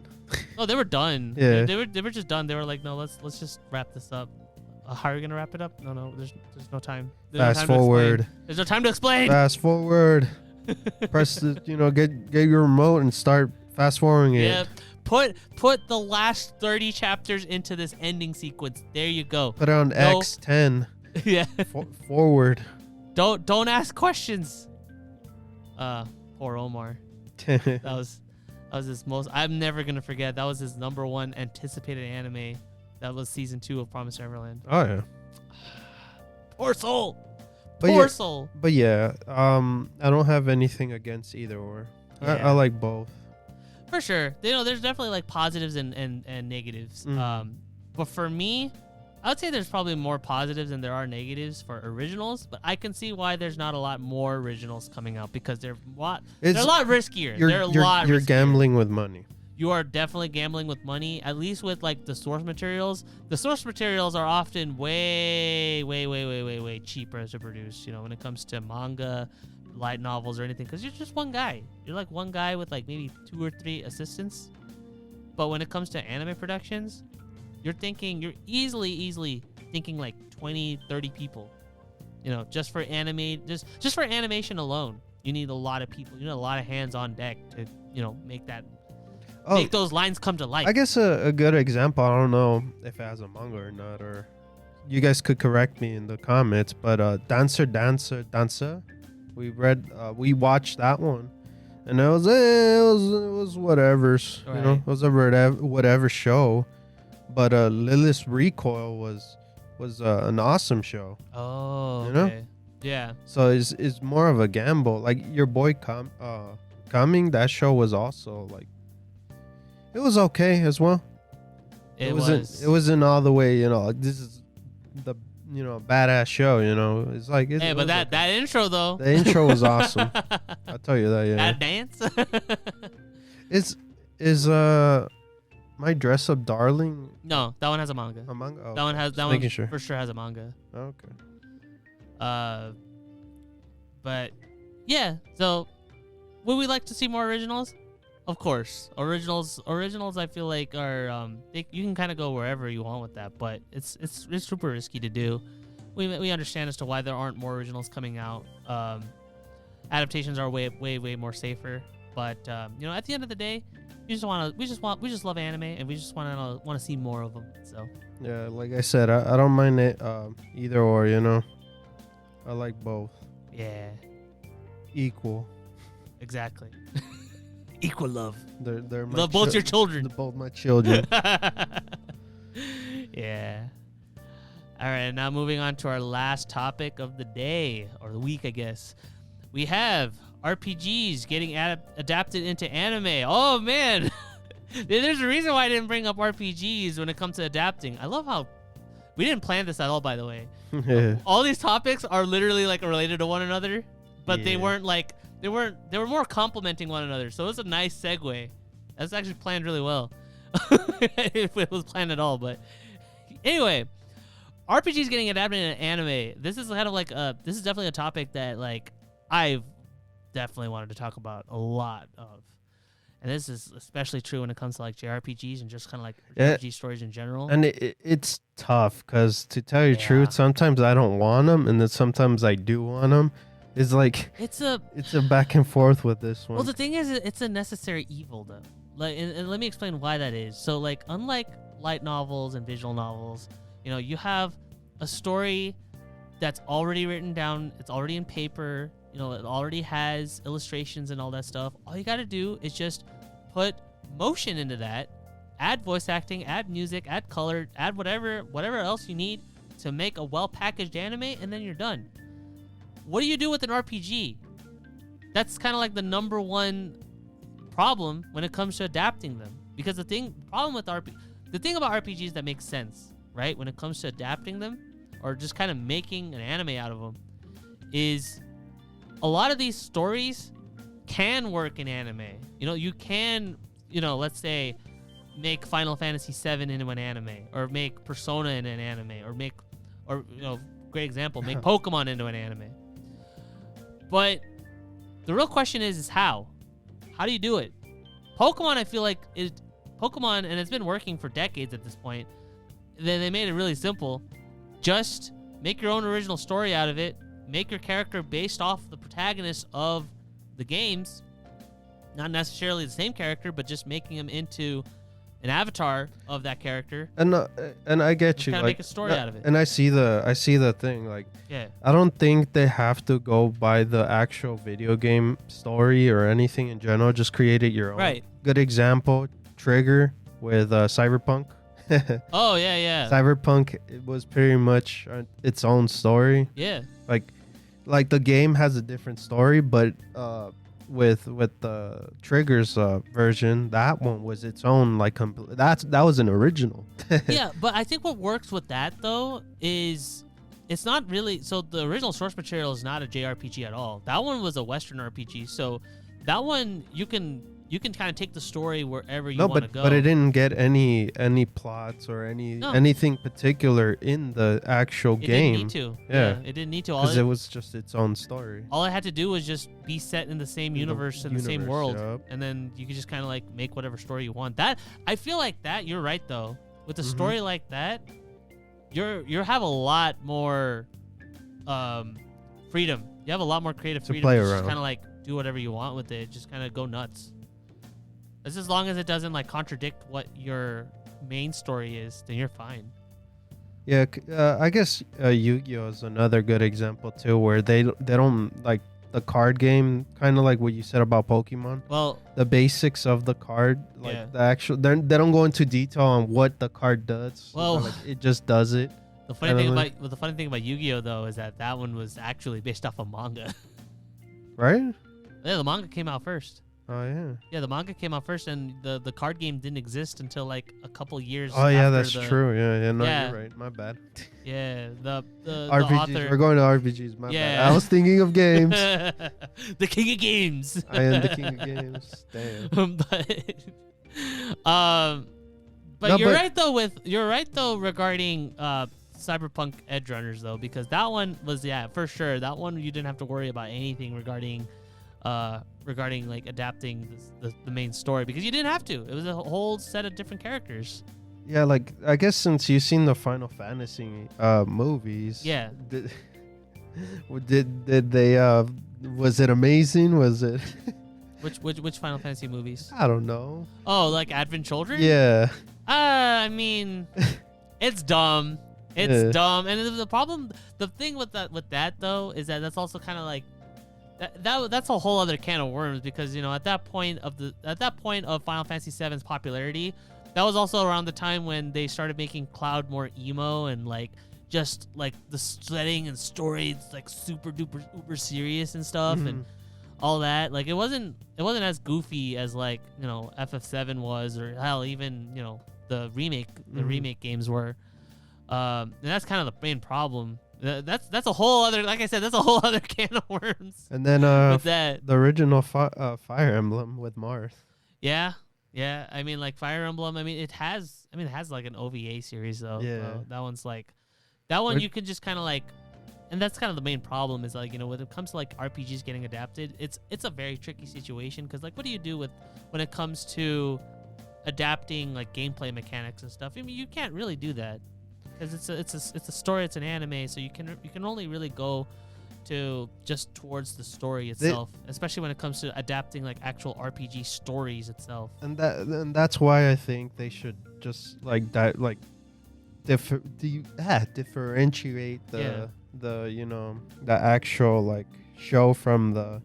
Oh, they were done. Yeah. They were just done. They were like, no, let's just wrap this up. How are we gonna wrap it up? No, there's no time. Fast forward. There's no time to explain. Fast forward. Press the, get your remote and start fast forwarding it. Yeah. Put the last 30 chapters into this ending sequence. There you go. Put it on X10. Yeah. Forward. Don't ask questions. Poor Omar. That was his most. I'm never gonna forget. That was his number one anticipated anime. That was season 2 of Promised Neverland. Oh yeah. Poor soul. Soul. But yeah, I don't have anything against either or. Yeah. I like both. For sure. There's definitely like positives and negatives. But for me, I would say there's probably more positives than there are negatives for originals, but I can see why there's not a lot more originals coming out because they're a lot riskier. You're gambling with money. You are definitely gambling with money, at least with like the source materials. The source materials are often way cheaper to produce, when it comes to manga, light novels or anything, because you're just one guy. You're like one guy with like maybe 2 or 3 assistants. But when it comes to anime productions, you're easily thinking like 20, 30 people. Just for just for animation alone, you need a lot of people. You need a lot of hands on deck to, make that. make those lines come to life. I guess a good example, I don't know if it has a manga or not, or you guys could correct me in the comments, but Dancer, we watched that one, and it was whatever's, Right. you know, it was a whatever show, but Lilith's Recoil was an awesome show. Oh, you know? okay. Yeah. So it's more of a gamble. Like your boy Coming, that show was also like, it was okay as well. It wasn't all the way, you know, like, this is the, you know, badass show, you know. It's like, hey, but that intro though, the intro was awesome. I'll tell you that. Yeah, that dance. is My Dress Up Darling No, that one has a manga. a manga? Oh, That one has that making one sure. for sure has a manga. Okay. But yeah. So, would we like to see more originals? Of course, originals. I feel like are you can kind of go wherever you want with that, but it's super risky to do. We understand as to why there aren't more originals coming out. Adaptations are way more safer, but you know, at the end of the day, we just love anime, and we just want to see more of them. So Yeah, like I said, I don't mind it either or, you know. I like both. yeah, Equal. exactly. Equal love. They're my Love both your children. Both my children. Yeah. All right, now moving on to our last topic of the day, or the week, I guess. We have RPGs getting adapted into anime. Oh, man. There's a reason why I didn't bring up RPGs when it comes to adapting. I love how... We didn't plan this at all, by the way. Yeah. All these topics are literally, like, related to one another, but they Yeah. weren't, like... They were more complementing one another, so it was a nice segue. That's actually planned really well. If it was planned at all, but... Anyway... RPGs getting adapted into anime. This is kind of like this is definitely a topic that like I've definitely wanted to talk about a lot of, and this is especially true when it comes to like JRPGs and just kind of like RPG stories in general. And it's tough because, to tell you the Yeah. truth, sometimes I don't want them, and then sometimes I do want them. It's like it's a back and forth with this one. well, the thing is, it's a necessary evil though. Like, and let me explain why that is. So like, unlike light novels and visual novels, you know, you have a story that's already written down. It's already in paper. You know, it already has illustrations and all that stuff. All you got to do is just put motion into that, add voice acting, add music, add color, add whatever else you need to make a well-packaged anime, and then you're done. What do you do with an RPG? That's kind of like the number one problem when it comes to adapting them. Because the thing about RPGs that makes sense, right, when it comes to adapting them or just kind of making an anime out of them, is a lot of these stories can work in anime. You know, you can, you know, let's say make Final Fantasy VII into an anime, or make Persona into an anime, or you know, great example, make Pokemon into an anime. But the real question is how? How do you do it? Pokemon, I feel like Pokemon, and it's been working for decades at this point. They made it really simple. Just make your own original story out of it. Make your character based off the protagonist of the games. Not necessarily the same character, but just making him into an avatar of that character. And I get you. Kind of like, make a story out of it. And I see the thing. Like, Yeah. I don't think they have to go by the actual video game story or anything in general. Just create it your own. Right. Good example, Trigger with Cyberpunk. Oh, yeah. Cyberpunk, it was pretty much its own story. Yeah. Like the game has a different story, but with the Trigger's version, that one was its own, like, that was an original. Yeah, but I think what works with that though is it's not really, so the original source material is not a JRPG at all. That one was a Western RPG, so that one you can kind of take the story wherever you want to go. But it didn't get any plots or anything particular in the actual game. It didn't need to. Yeah. It didn't need to. Because it was just its own story. All it had to do was just be set in the same universe, in the same world, yep. and then you could just kind of like make whatever story you want. That, I feel like that, you're right though. With a story like that, you have a lot more freedom. You have a lot more creative freedom play to just around. kind of like do whatever you want with it. Just kind of go nuts. Just as long as it doesn't like contradict what your main story is, then you're fine. Yeah, I guess Yu-Gi-Oh is another good example too, where they don't like the card game, kind of like what you said about Pokemon. Well, the basics of the card, like yeah. the actual, they don't go into detail on what the card does. Well, like it just does it. The funny thing about Yu-Gi-Oh though is that one was actually based off a manga. Right? Yeah, the manga came out first. Oh yeah. Yeah, the manga came out first, and the card game didn't exist until like a couple years. Oh yeah, after that's true. Yeah, no, Yeah. you're right. My bad. Yeah, the RPGs. the author. We're going to RPGs. My Yeah. bad. I was thinking of games. The king of games. I am the king of games. Damn. But No, you're right though regarding Cyberpunk Edge Runners though, because that one was for sure, that one you didn't have to worry about anything regarding like adapting the main story, because you didn't have to. It was a whole set of different characters. Yeah, like I guess since you've seen the Final Fantasy movies. Yeah. Did they was it amazing? Was it Which Final Fantasy movies? I don't know. Oh, like Advent Children? Yeah. I mean, it's dumb. It's dumb. And the thing with that though is that that's also kind of like that's a whole other can of worms, because at that point of Final Fantasy VII's popularity, that was also around the time when they started making Cloud more emo and like just like the setting and story, it's like super duper uber serious and stuff and all that. Like it wasn't as goofy as like FF7 was, or hell even the remake games were. And that's kind of the main problem. That's a whole other, like I said, that's a whole other can of worms. And then the original Fire Emblem with Marth. Yeah. I mean, like Fire Emblem. I mean, it has like an OVA series though. Yeah. So that one's like, that one you can just kind of like, and that's kind of the main problem is like when it comes to like RPGs getting adapted, it's a very tricky situation, because like what do you do when it comes to adapting like gameplay mechanics and stuff? I mean, you can't really do that, because it's a story, it's an anime, so you can only really go to just towards the story itself, especially when it comes to adapting like actual RPG stories itself. And that's why I think they should just like that, like differentiate the the actual like show from the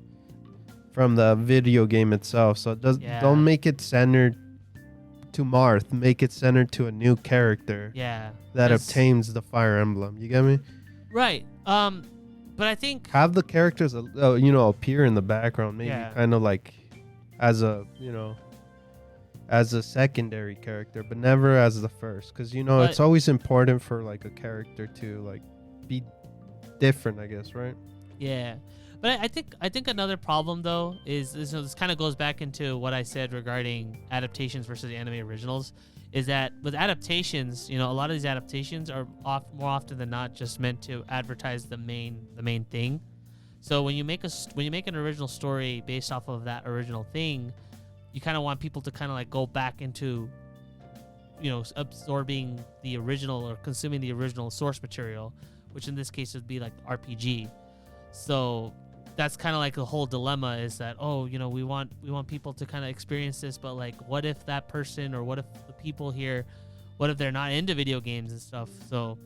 video game itself. So don't make it centered to Marth, make it centered to a new character that obtains the Fire Emblem. You get me? Right. But I think have the characters appear in the background, maybe kind of like as a as a secondary character, but never as the first, because it's always important for like a character to like be different, I guess, right? Yeah. But I think another problem though is this kind of goes back into what I said regarding adaptations versus anime originals, is that with adaptations, a lot of these adaptations are more often than not just meant to advertise the main thing. So when you make an original story based off of that original thing, you kind of want people to kind of like go back into absorbing the original or consuming the original source material, which in this case would be like RPG. So that's kind of like the whole dilemma, is that we want people to kind of experience this, but like what if that person, or what if the people here, what if they're not into video games and stuff? So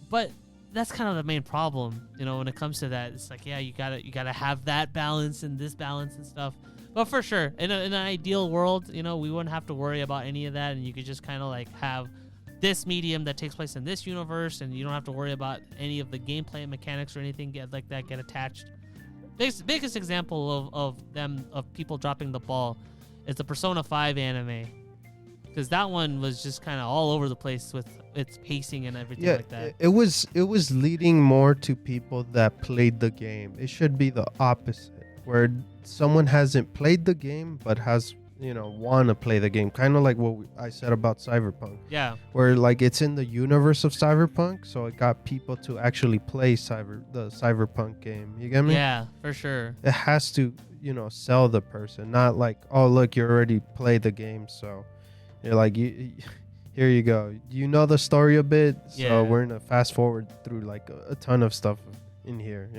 but that's kind of the main problem, when it comes to that. It's like, you gotta have that balance and this balance and stuff. But for sure, in an ideal world, we wouldn't have to worry about any of that, and you could just kind of like have this medium that takes place in this universe, and you don't have to worry about any of the gameplay mechanics or anything get attached. Biggest example of people dropping the ball is the Persona 5 anime, because that one was just kind of all over the place with its pacing and everything like that. It was leading more to people that played the game. It should be the opposite, where someone hasn't played the game but has want to play the game, kind of like what I said about Cyberpunk. Yeah, where like it's in the universe of Cyberpunk, so it got people to actually play the Cyberpunk game. You get me? Yeah, for sure. It has to sell the person, not like, oh look, you already played the game, so you're like, here you go, the story a bit, so we're gonna fast forward through like a ton of stuff in here,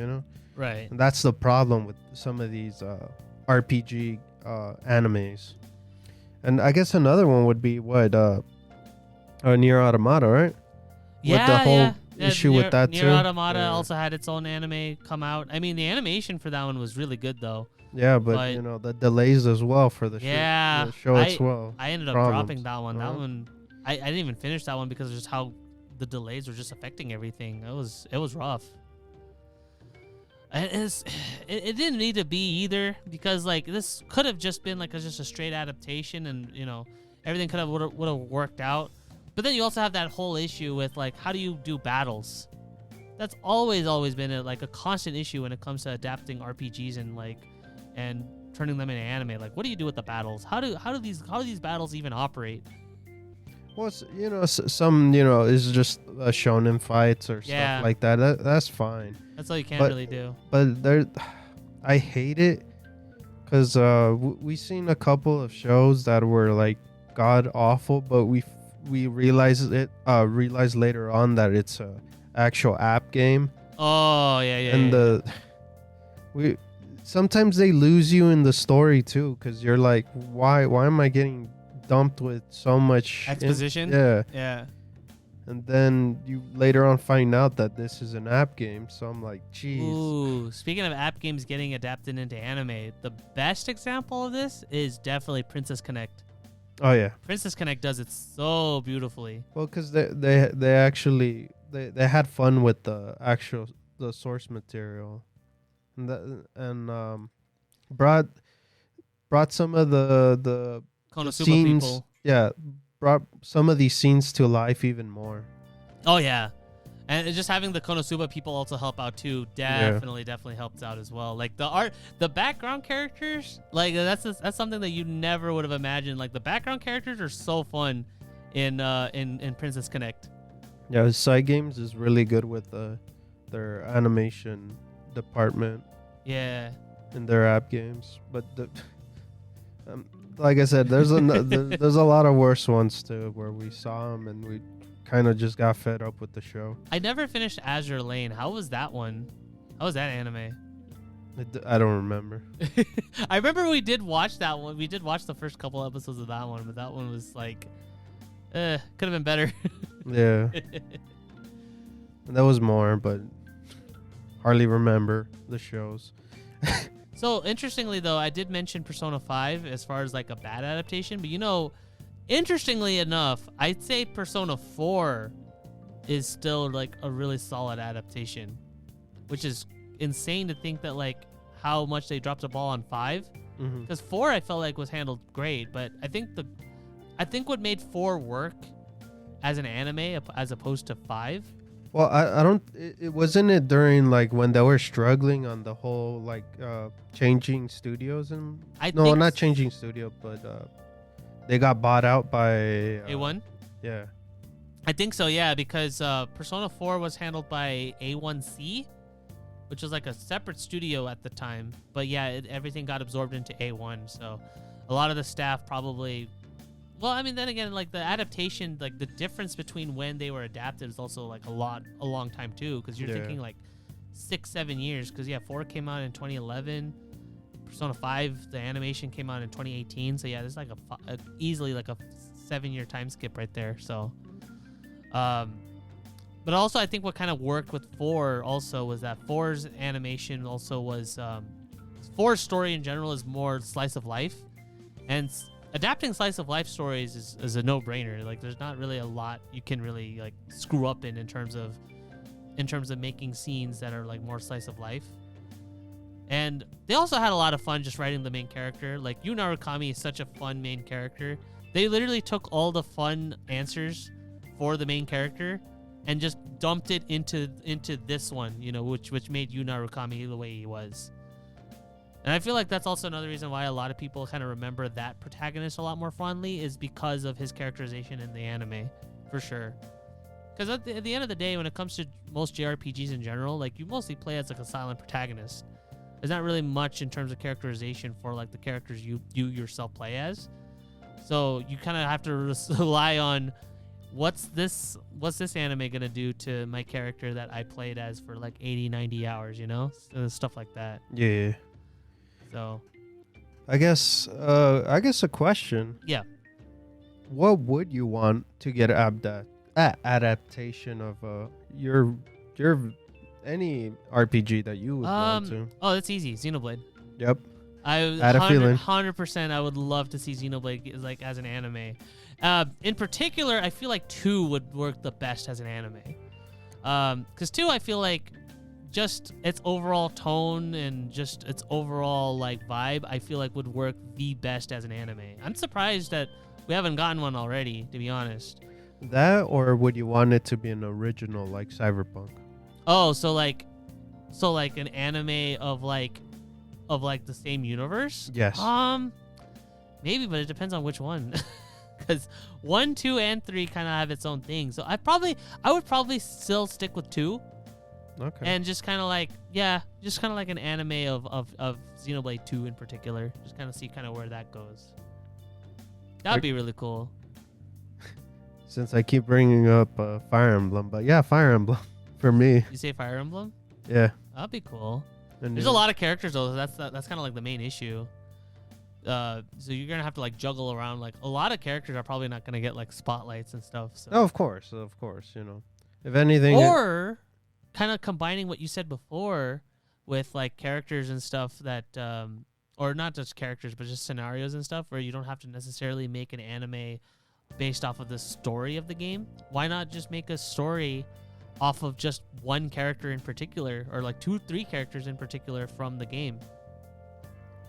right? And that's the problem with some of these RPG animes. And I guess another one would be what Nier Automata, right? With the whole issue with that Nier too. Automata also had its own anime come out. I mean, the animation for that one was really good though. Yeah, but you know the delays as well for the show as well. I ended up dropping that one. That one, I didn't even finish that one because of just how the delays were just affecting everything. It was rough. It didn't need to be either, because like this could have just been like just a straight adaptation, and you know everything could have would have worked out. But then you also have that whole issue with like, how do you do battles? That's always been a constant issue when it comes to adapting RPGs and turning them into anime. Like, what do you do with the battles? How do these battles even operate? Well, you know, some is just shonen fights or stuff like that. That's fine. That's all you can really do. But I hate it because we seen a couple of shows that were like god awful, but we realized later on that it's a actual app game. Oh yeah. And sometimes they lose you in the story too, because you're like, why am I getting dumped with so much exposition? Yeah. And then you later on find out that this is an app game. So I'm like, geez. Ooh, speaking of app games getting adapted into anime, the best example of this is definitely Princess Connect. Oh yeah, Princess Connect does it so beautifully. Well, because they actually they had fun with the source material, and brought some of the Konosuba scenes, people. Yeah, brought some of these scenes to life even more. Oh yeah, and just having the Konosuba people also help out too definitely helps out as well. Like the background characters, like that's something that you never would have imagined. Like the background characters are so fun in Princess Connect. Yeah, Side Games is really good with their animation department. Yeah. In their app games, but like I said, there's a lot of worse ones too, where we saw them and we kind of just got fed up with the show. I never finished Azure Lane. How was that one? How was that anime? I don't remember. I remember we did watch that one. We did watch the first couple episodes of that one, but that one was like, could have been better. Yeah. And that was more, but hardly remember the shows. So interestingly though, I did mention Persona 5 as far as like a bad adaptation, but interestingly enough, I'd say Persona 4 is still like a really solid adaptation, which is insane to think that like how much they dropped the ball on 5. Because 4 I felt like was handled great, but I think what made 4 work as an anime as opposed to 5. Well, I don't. It wasn't it during like when they were struggling on the whole like changing studios and not changing studio, but they got bought out by A1. Yeah, I think so. Yeah, because Persona 4 was handled by A1C, which was like a separate studio at the time. But yeah, everything got absorbed into A1. So a lot of the staff probably. Well, I mean, then again, like the adaptation, like the difference between when they were adapted is also like a long time too, because you're thinking like 6-7 years. Because 4 came out in 2011, Persona 5, the animation came out in 2018. So yeah, there's like easily like a 7-year time skip right there. So, but also I think what kind of worked with 4 also was that 4's animation also was 4's story in general is more slice of life, and adapting slice of life stories is a no-brainer. Like there's not really a lot you can really like screw up in terms of making scenes that are like more slice of life. And they also had a lot of fun just writing the main character. Like Yu Narukami is such a fun main character. They literally took all the fun answers for the main character and just dumped it into this one, which made Yu Narukami the way he was. And I feel like that's also another reason why a lot of people kind of remember that protagonist a lot more fondly, is because of his characterization in the anime, for sure. Because at the end of the day, when it comes to most JRPGs in general, like you mostly play as like a silent protagonist. There's not really much in terms of characterization for like the characters you yourself play as. So you kind of have to rely on what's this anime gonna do to my character that I played as for like 80-90 hours, stuff like that. Yeah. So I guess a question. Yeah. What would you want to get adaptation of your any RPG that you would want to? Oh, that's easy. Xenoblade. Yep. I had a feeling. 100%. I would love to see Xenoblade like as an anime. In particular, I feel like 2 would work the best as an anime. Because 2, I feel like just its overall tone and just its overall like vibe, I feel like would work the best as an anime. I'm surprised that we haven't gotten one already, to be honest. That, or would you want it to be an original like Cyberpunk? Oh, so like an anime of the same universe? Yes. Maybe, but it depends on which one. Because 1, 2, and 3 kind of have its own thing. So I would probably still stick with 2. Okay. And just kind of like an anime of Xenoblade 2 in particular. Just kind of see kind of where that goes. That'd be really cool. Since I keep bringing up Fire Emblem, but yeah, Fire Emblem for me. You say Fire Emblem? Yeah. That'd be cool. And There's a lot of characters though. That's kind of like the main issue. So you're gonna have to like juggle around. Like a lot of characters are probably not gonna get like spotlights and stuff. So. Oh, of course. You know, if anything. Or kind of combining what you said before with like characters and stuff that, or not just characters, but just scenarios and stuff where you don't have to necessarily make an anime based off of the story of the game. Why not just make a story off of just one character in particular, or like 2, 3 characters in particular from the game?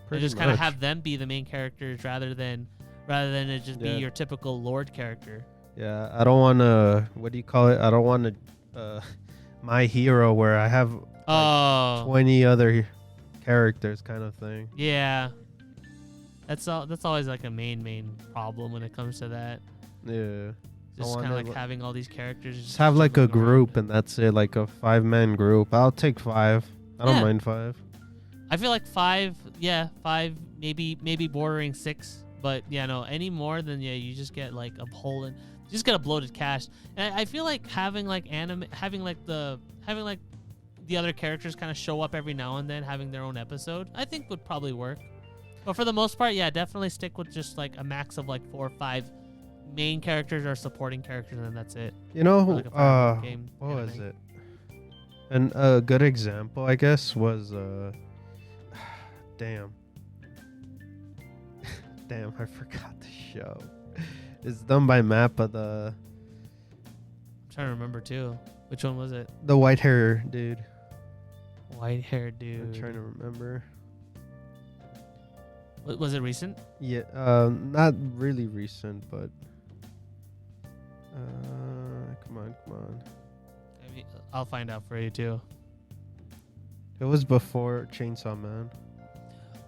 And just kind of have them be the main characters rather than it just be your typical Lord character. Yeah, I don't want to. What do you call it? I don't want to. My hero where I have like 20 other characters, kind of thing. Yeah, that's always like a main problem when it comes to that. Yeah. Just kind of like having all these characters. Just have like a group and that's it, like a 5-man group. I'll take 5. I don't mind 5. I feel like 5, 5, maybe bordering 6, but yeah, no, any more than you just get like a whole, you just get a bloated cast. And I feel like having like the other characters kind of show up every now and then, having their own episode, I think would probably work. But for the most part, yeah, definitely stick with just like a max of like 4 or 5 main characters or supporting characters, and then that's it. You know, like what was it? And a good example, I guess, was damn, I forgot the show. It's done by Mappa. I'm trying to remember too. Which one was it? The white hair dude. White hair dude. I'm trying to remember. Was it recent? Yeah, not really recent, but come on. I'll find out for you too. It was before Chainsaw Man.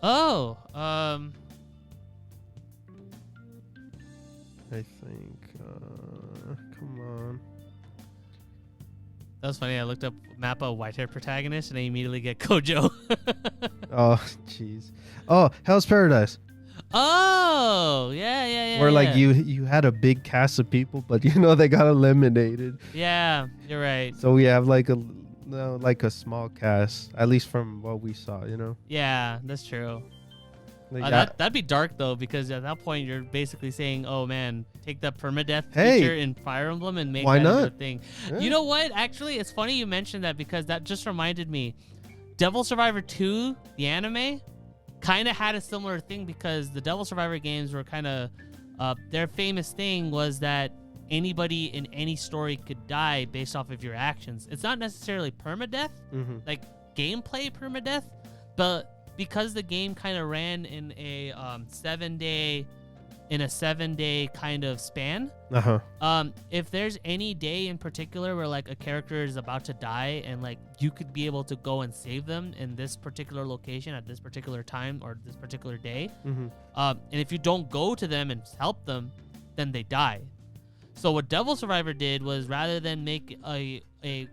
Oh, I think. Come on. That was funny. I looked up Mappa white hair protagonist and I immediately get Kojo. Oh, jeez. Oh, Hell's Paradise. Oh, yeah. Where like you had a big cast of people, but they got eliminated. Yeah, you're right. So we have like a small cast, at least from what we saw. Yeah, that's true. Like that'd be dark though, because at that point you're basically saying, "Oh man, take the permadeath feature in Fire Emblem and make that a thing." Yeah. You know what? Actually, it's funny you mentioned that because that just reminded me. Devil Survivor 2, the anime, kind of had a similar thing because the Devil Survivor games were kind of their famous thing was that anybody in any story could die based off of your actions. It's not necessarily permadeath, like gameplay permadeath, but because the game kind of ran in a 7-day kind of span. If there's any day in particular where like a character is about to die and like you could be able to go and save them in this particular location at this particular time or this particular day, and if you don't go to them and help them, then they die. So what Devil Survivor did was rather than make a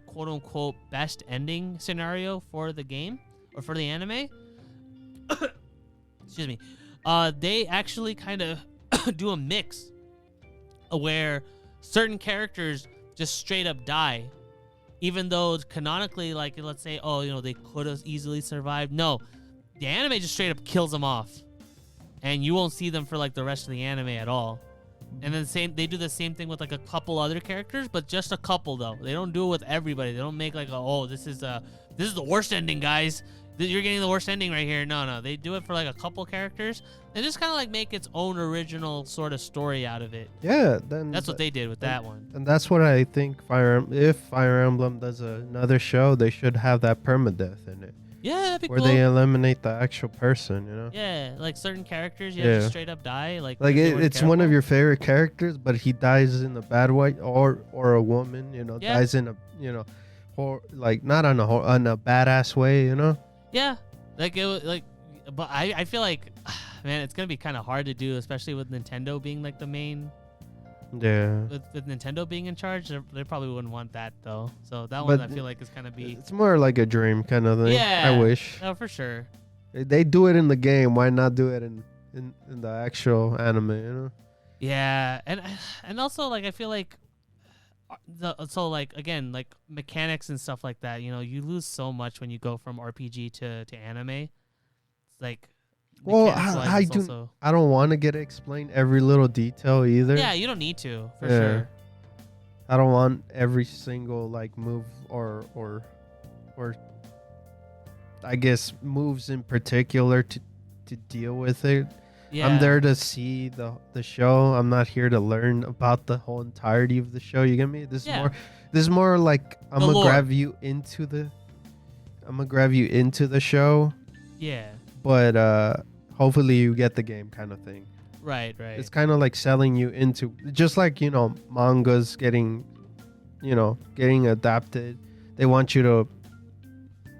quote unquote best ending scenario for the game or for the anime, excuse me, they actually kind of do a mix where certain characters just straight up die, even though canonically, like let's say, they could have easily survived. No, the anime just straight up kills them off. and you won't see them for like the rest of the anime at all. And then they do the same thing with like a couple other characters, but just a couple though. They don't do it with everybody. They don't make like this is the worst ending, guys. You're getting the worst ending right here. No, they do it for like a couple characters and just kind of like make its own original sort of story out of it. Yeah, then that's what they did with that one. And that's what I think. If Fire Emblem does another show, they should have that permadeath in it. Yeah, that'd be where cool. they eliminate the actual person, you know? Yeah, like certain characters, just straight up die. Like it's one of your favorite characters, but he dies in a bad way, or a woman, dies in a, like not on a badass way, you know? Yeah, but I feel like, man, it's gonna be kind of hard to do, especially with Nintendo being like the main. Yeah. With Nintendo being in charge, they probably wouldn't want that though. So that one I feel like is kind of be. It's more like a dream kind of thing. Yeah. I wish. Oh, for sure. They do it in the game. Why not do it in the actual anime? You know. Yeah, and also like I feel like. Again, like mechanics and stuff like that, you lose so much when you go from RPG to anime. It's like, well, I don't want to get explained every little detail either. Yeah, you don't need to, for sure. I don't want every single like move or I guess moves in particular to deal with it. Yeah. I'm there to see the show. I'm not here to learn about the whole entirety of the show. You get me? This is more like I'm gonna grab you into the show. Yeah. But hopefully you get the game kind of thing. Right. It's kind of like selling you into, just like, mangas getting adapted. They want you to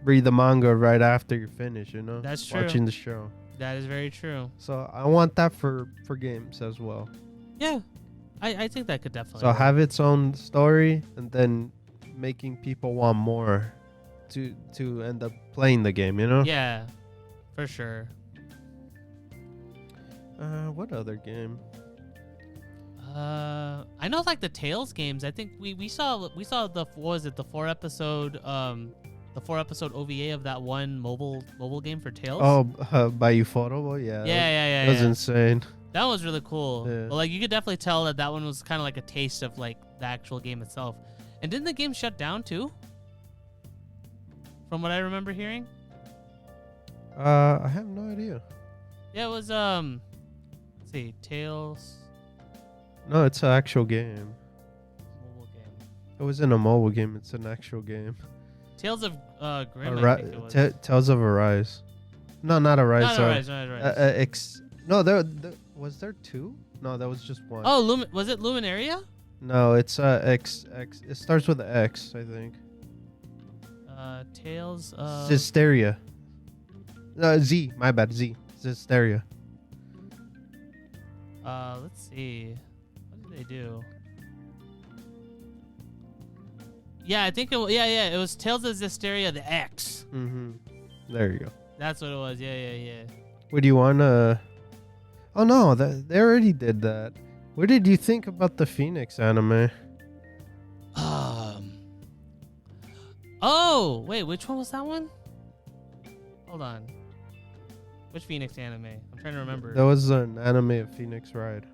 read the manga right after you finish, That's true. Watching the show. That is very true. So I want that for games as well. Yeah, I think that could definitely. So work. Have its own story, and then making people want more to end up playing the game. Yeah, for sure. What other game? I know like the Tales games. I think we saw the the 4-episode the 4-episode OVA of that one mobile game for Tales. Oh, by Ufotable? Yeah. Yeah. That was insane. That was really cool. Yeah. But like you could definitely tell that one was kind of like a taste of like the actual game itself. And didn't the game shut down too? From what I remember hearing. I have no idea. Yeah, it was let's see, Tales. No, it's an actual game. Mobile game. It wasn't a mobile game. It's an actual game. Tales of Grimm, I think it was. Tales of Arise. No, not Arise. Not Arise. No, there was there two? No, that was just one. Oh, was it Luminaria? No, it's X. It starts with X, I think. Tales of Zisteria. No, Z. My bad. Z. Zisteria. Let's see. What did they do? Yeah, I think it was Tales of Zisteria, the X. Mm-hmm. There you go. That's what it was. Yeah. Would you want to... Oh, no. They already did that. What did you think about the Phoenix anime? Oh, wait. Which one was that one? Hold on. Which Phoenix anime? I'm trying to remember. That was an anime of Phoenix Ride.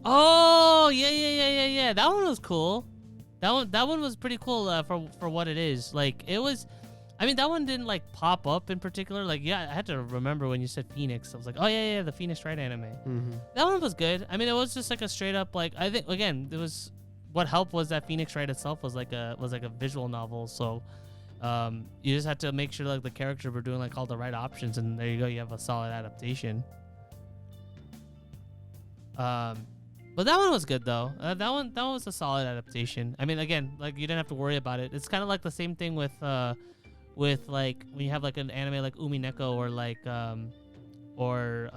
Oh, yeah. That one was cool. That one was pretty cool for what it is. Like it was, I mean that one didn't like pop up in particular. Like I had to remember when you said Phoenix. I was like, oh yeah, the Phoenix Wright anime. Mm-hmm. That one was good. I mean it was just like a straight up like I think again it was what helped was that Phoenix Wright itself was like a visual novel. So you just had to make sure like the characters were doing like all the right options, and there you go, you have a solid adaptation. But that one was good though. That one was a solid adaptation. I mean, again, like you didn't have to worry about it. It's kind of like the same thing with like when you have like an anime like Umineko or like what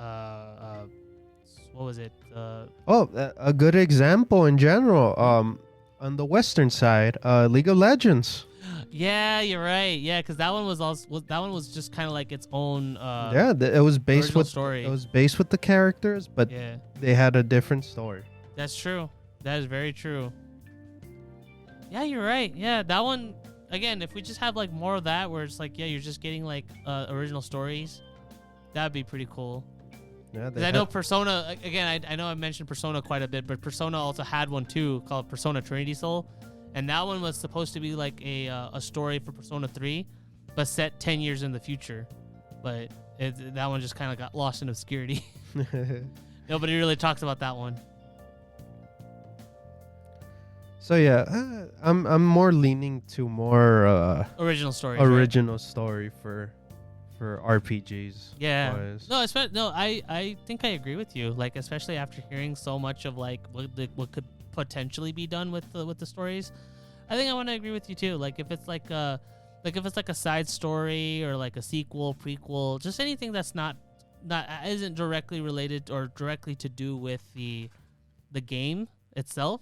was it? A good example in general. On the Western side, League of Legends. Yeah, you're right. Yeah, because that one was just kind of like its own. It was based with story. It was based with the characters, but they had a different story. That's true. That is very true. Yeah, you're right. Yeah, that one. Again, if we just have like more of that, where it's like, yeah, you're just getting like original stories, that'd be pretty cool. Yeah, because I know Persona. Again, I know I mentioned Persona quite a bit, but Persona also had one too called Persona Trinity Soul, and that one was supposed to be like a story for Persona 3, but set 10 years in the future. But that one just kind of got lost in obscurity. Nobody really talks about that one. So yeah, I'm more leaning to more Original story. Original story for RPGs. Yeah. Wise. No, I think I agree with you. Like, especially after hearing so much of like what could potentially be done with the stories, I think I want to agree with you too. Like, if it's like a side story or like a sequel, prequel, just anything that's not isn't directly related or directly to do with the game itself,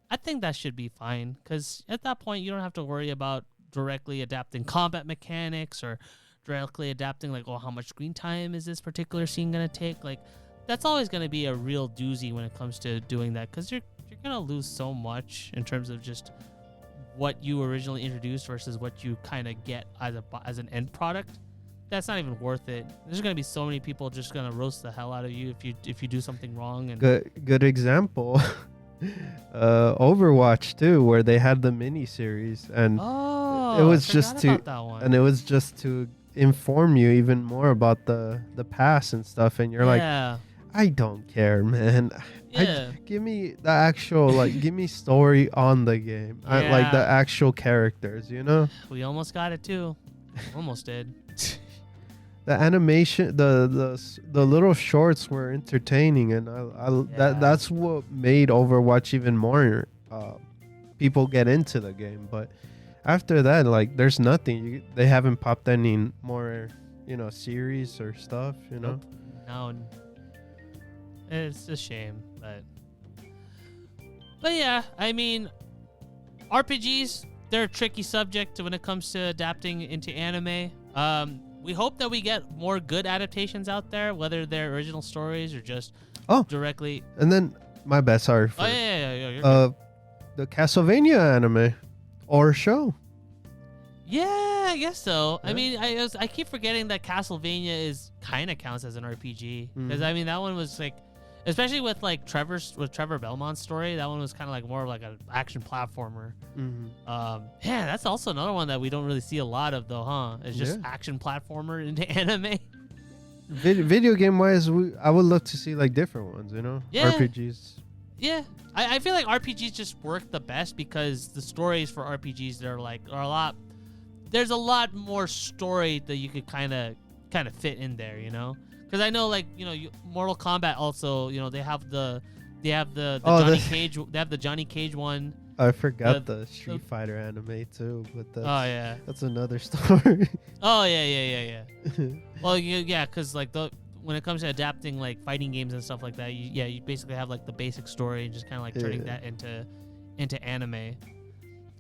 I think that should be fine. Because at that point, you don't have to worry about directly adapting combat mechanics or directly adapting like, oh, how much screen time is this particular scene gonna take? Like, that's always gonna be a real doozy when it comes to doing that, because you're gonna lose so much in terms of just what you originally introduced versus what you kind of get as an end product. That's not even worth it. There's gonna be so many people just gonna roast the hell out of you if you do something wrong. And good example. Overwatch too, where they had the mini series, and it was just to inform you even more about the past and stuff, and you're like, I don't care, man. Yeah. Give me the actual, like, give me story on the game. Yeah. I like the actual characters, you know? We almost got it too. Almost did. The animation, the little shorts were entertaining, and that's what made Overwatch even more people get into the game. But after that, like, there's nothing. They haven't popped any more, series or stuff, Nope. No. It's a shame, but yeah, I mean, RPGs, they're a tricky subject when it comes to adapting into anime. We hope that we get more good adaptations out there, whether they're original stories or just directly. And then, my bad, sorry. Yeah. The Castlevania anime or show. Yeah, I guess so. Yeah. I mean, I keep forgetting that Castlevania kind of counts as an RPG, because I mean, that one was like, especially with like Trevor Belmont's story, that one was kind of like more of like an action platformer. Yeah, that's also another one that we don't really see a lot of though, huh? It's just action platformer into anime. Video game wise, I would love to see like different ones, Yeah. RPGs. Yeah, I feel like RPGs just work the best because the stories for RPGs are a lot. There's a lot more story that you could kind of fit in there, Because I know, like, Mortal Kombat also, they have the Johnny Cage. They have the Johnny Cage one. I forgot the Street Fighter anime too, but that's another story. Oh yeah. Well, yeah, because like when it comes to adapting like fighting games and stuff like that, you basically have like the basic story and just kind of like turning that into anime.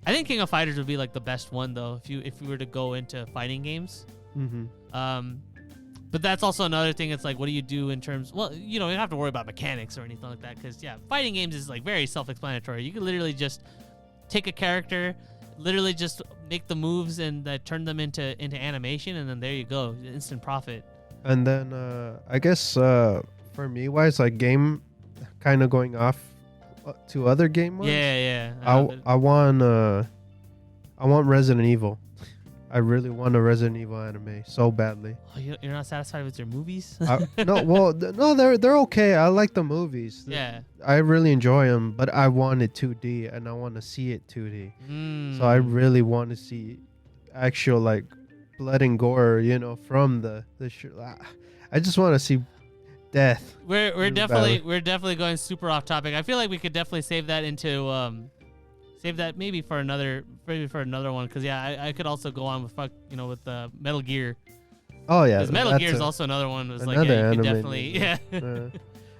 I think King of Fighters would be like the best one though, if we were to go into fighting games. But that's also another thing. It's like, what do you do in terms? Well, you don't have to worry about mechanics or anything like that, because fighting games is like very self-explanatory. You can literally just take a character, literally just make the moves and turn them into animation, and then there you go, instant profit. And then I guess for me wise, like game kind of going off to other game wise. Yeah. I want Resident Evil. I really want a Resident Evil anime so badly. Oh, you're not satisfied with your movies? No, they're okay. I like the movies. Yeah. I really enjoy them, but I want it 2D, and I want to see it 2D. So I really want to see actual like blood and gore, from the I just want to see death. We're definitely going super off topic. I feel like we could definitely save that into maybe for another one, because I could also go on with with Metal Gear. Oh yeah, because Metal Gear is also another one. Was like, you could definitely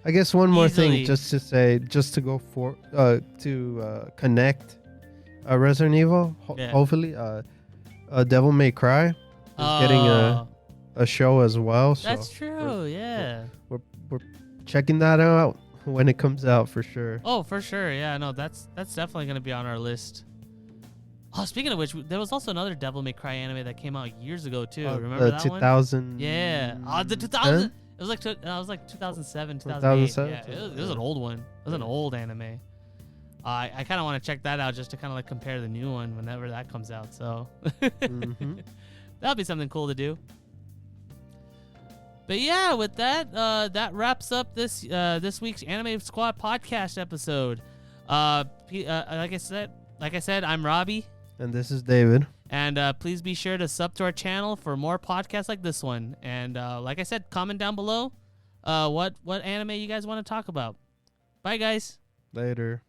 I guess one more thing, just to say, just to go for to connect Resident Evil. Hopefully, Devil May Cry is getting a show as well. So that's true. We're checking that out when it comes out for sure. Oh, for sure. Yeah, no, that's definitely going to be on our list. Oh, speaking of which, there was also another Devil May Cry anime that came out years ago too. Remember that 2000? one? Yeah. The 2000. It was like 2007, 2008. 2007? Yeah, it was an old one. It was an old anime. I kind of want to check that out just to kind of like compare the new one whenever that comes out. So that'll be something cool to do. But yeah, with that, that wraps up this week's Anime Squad podcast episode. Like I said, I'm Robbie, And this is David. and please be sure to sub to our channel for more podcasts like this one. And like I said, comment down below what anime you guys want to talk about. Bye, guys. Later.